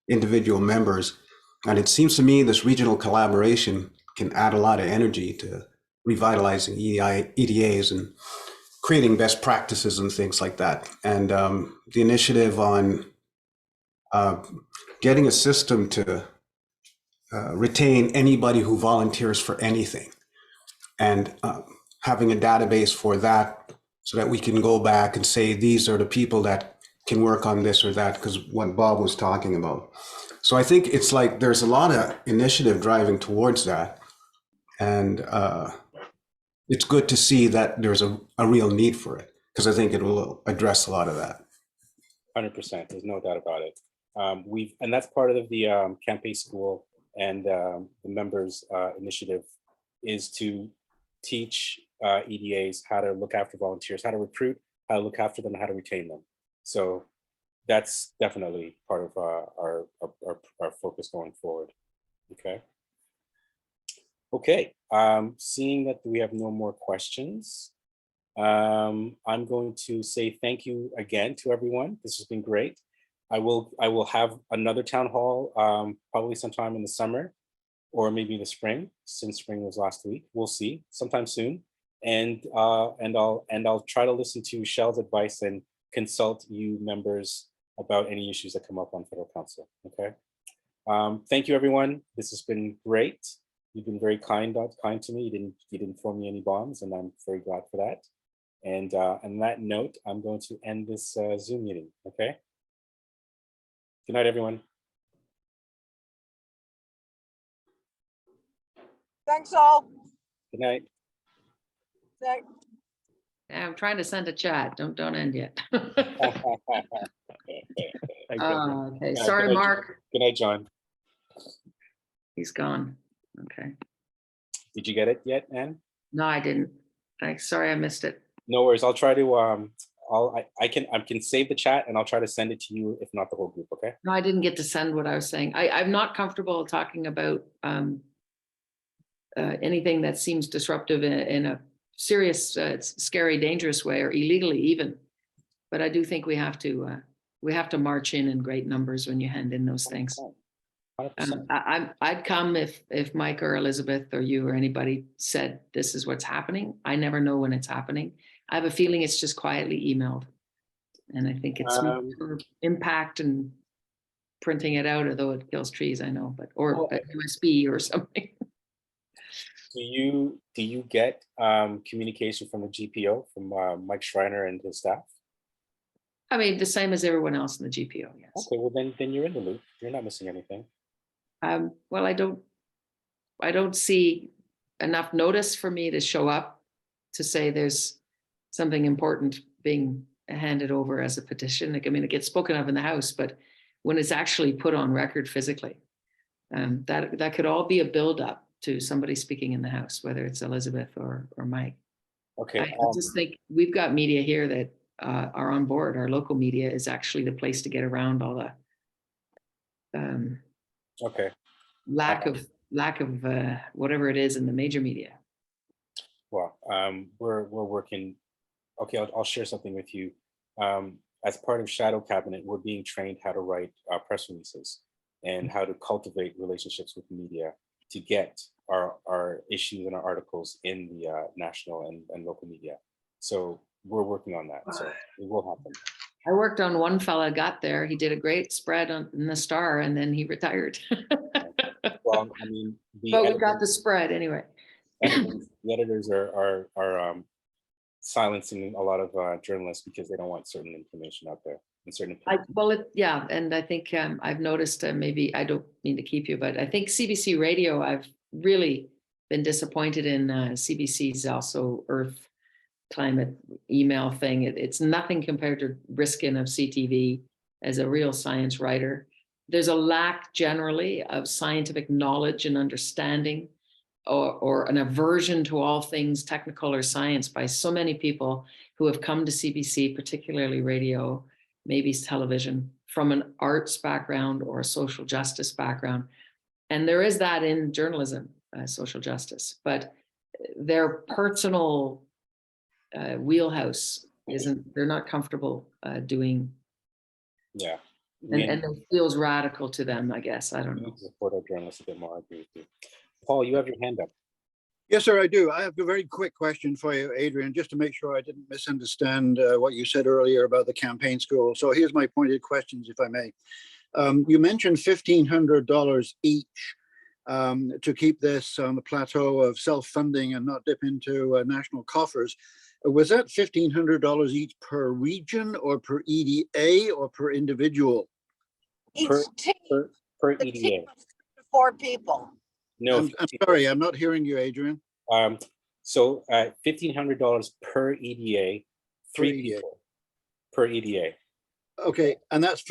individual members. And it seems to me this regional collaboration can add a lot of energy to revitalizing EDAs and creating best practices and things like that. And the initiative on getting a system to retain anybody who volunteers for anything and having a database for that so that we can go back and say, these are the people that can work on this or that, because what Bob was talking about. So I think it's like there's a lot of initiative driving towards that. And it's good to see that there's a real need for it, because I think it will address a lot of that. 100%. There's no doubt about it. And that's part of the campaign school and the members initiative is to teach EDAs how to look after volunteers, how to recruit, how to look after them, and how to retain them. So that's definitely part of our focus going forward. Okay. Seeing that we have no more questions, I'm going to say thank you again to everyone. This has been great. I will have another town hall probably sometime in the summer or maybe the spring, since spring was last week. We'll see, sometime soon. And I'll try to listen to Shell's advice and consult you members about any issues that come up on federal council. Okay. Thank you, everyone. This has been great. You've been very kind to me. You didn't form me any bombs, and I'm very glad for that. And on that note, I'm going to end this Zoom meeting. Okay. Good night, everyone. Thanks all. Good night. Night. I'm trying to send a chat. Don't end yet. Okay, sorry, Mark. Good night, John. He's gone. Okay. Did you get it yet, Anne? No, I didn't. Sorry, I missed it. No worries. I'll try to I can save the chat and I'll try to send it to you, if not the whole group. Okay. No, I didn't get to send what I was saying. I'm not comfortable talking about anything that seems disruptive in a serious, scary, dangerous way, or illegally even. But I do think we have to march in great numbers when you hand in those things. I'd come if Mike or Elizabeth or you or anybody said this is what's happening. I never know when it's happening. I have a feeling it's just quietly emailed, and I think it's for impact and printing it out, although it kills trees, I know, but or a USB or something. Do you get communication from the GPO, from Mike Schreiner and his staff? I mean, the same as everyone else in the GPO, yes. Okay, well then you're in the loop. You're not missing anything. Well, I don't see enough notice for me to show up to say there's something important being handed over as a petition. Like, I mean, it gets spoken of in the House, but when it's actually put on record physically, that could all be a buildup to somebody speaking in the House, whether it's Elizabeth or Mike. Okay. I just think we've got media here that are on board. Our local media is actually the place to get around all the Okay. lack of whatever it is in the major media. Well, we're working. Okay, I'll share something with you. As part of Shadow Cabinet, we're being trained how to write press releases and how to cultivate relationships with media to get our issues and our articles in the national and local media. So we're working on that. So it will happen. I worked on one fella got there. He did a great spread in the Star, and then he retired. Well, I mean, but we got the spread anyway. The editors are silencing a lot of journalists because they don't want certain information out there and certain. Yeah, and I think I've noticed maybe I don't mean to keep you, but I think CBC Radio, I've really been disappointed in CBC's also Earth climate email thing. It's nothing compared to Riskin of CTV as a real science writer. There's a lack generally of scientific knowledge and understanding, or an aversion to all things technical or science by so many people who have come to CBC, particularly radio, maybe television, from an arts background or a social justice background. And there is that in journalism, social justice, but their personal wheelhouse they're not comfortable doing. Yeah. And it feels radical to them, I guess. I don't know. Support our journalists a bit more. I agree with you. Paul, you have your hand up. Yes, sir, I do. I have a very quick question for you, Adrian, just to make sure I didn't misunderstand what you said earlier about the campaign school. So here's my pointed questions, if I may. You mentioned $1,500 each to keep this on the plateau of self-funding and not dip into national coffers. Was that $1,500 each per region or per EDA or per individual? Each team. Per the EDA. team of 4 people. No, I'm sorry, I'm not hearing you, Adrian. So $1,500 per EDA, 3 people per EDA. Okay, and that's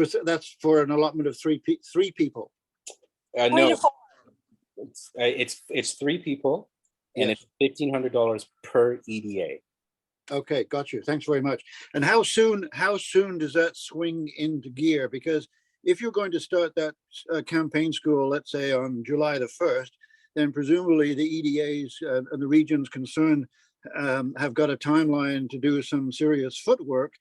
for an allotment of three people. No, it's 3 people, and Yes. it's $1,500 per EDA. Okay, got you. Thanks very much. And how soon does that swing into gear? Because if you're going to start that campaign school, let's say on July the 1st, then presumably the EDAs and the regions concerned have got a timeline to do some serious footwork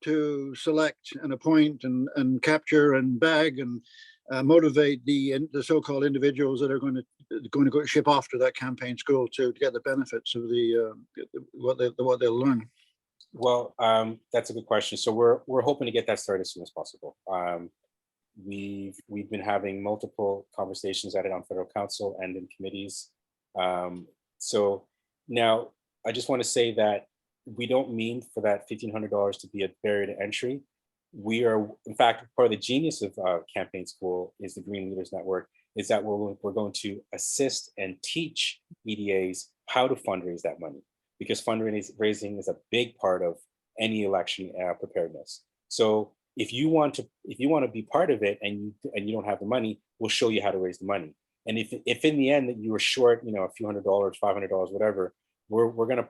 to select and appoint and capture and bag and motivate the so-called individuals that are going to go ship off to that campaign school to get the benefits of what they'll learn. Well, that's a good question. So we're hoping to get that started as soon as possible. We've been having multiple conversations at it on federal council and in committees. So now I just want to say that we don't mean for that $1,500 to be a barrier to entry. We are, in fact, part of the genius of Campaign School is the Green Leaders Network, is that we're going to assist and teach EDAs how to fundraise that money, because fundraising is a big part of any election preparedness. So if you want to be part of it and you don't have the money, we'll show you how to raise the money. And if in the end that you were short, a few $100s, $500, whatever, we're going to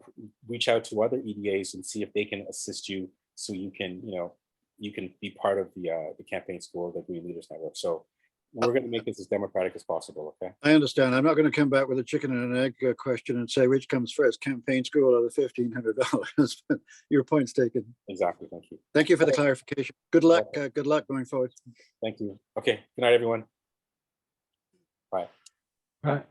reach out to other EDAs and see if they can assist you, so you can be part of the campaign school of the Green Leaders Network. So we're going to make this as democratic as possible. Okay. I understand. I'm not going to come back with a chicken and an egg question and say which comes first, campaign school or the $1,500. But your point's taken. Exactly. Thank you. Thank you for the clarification. Good luck. Good luck going forward. Thank you. Okay. Good night, everyone. Bye. Right.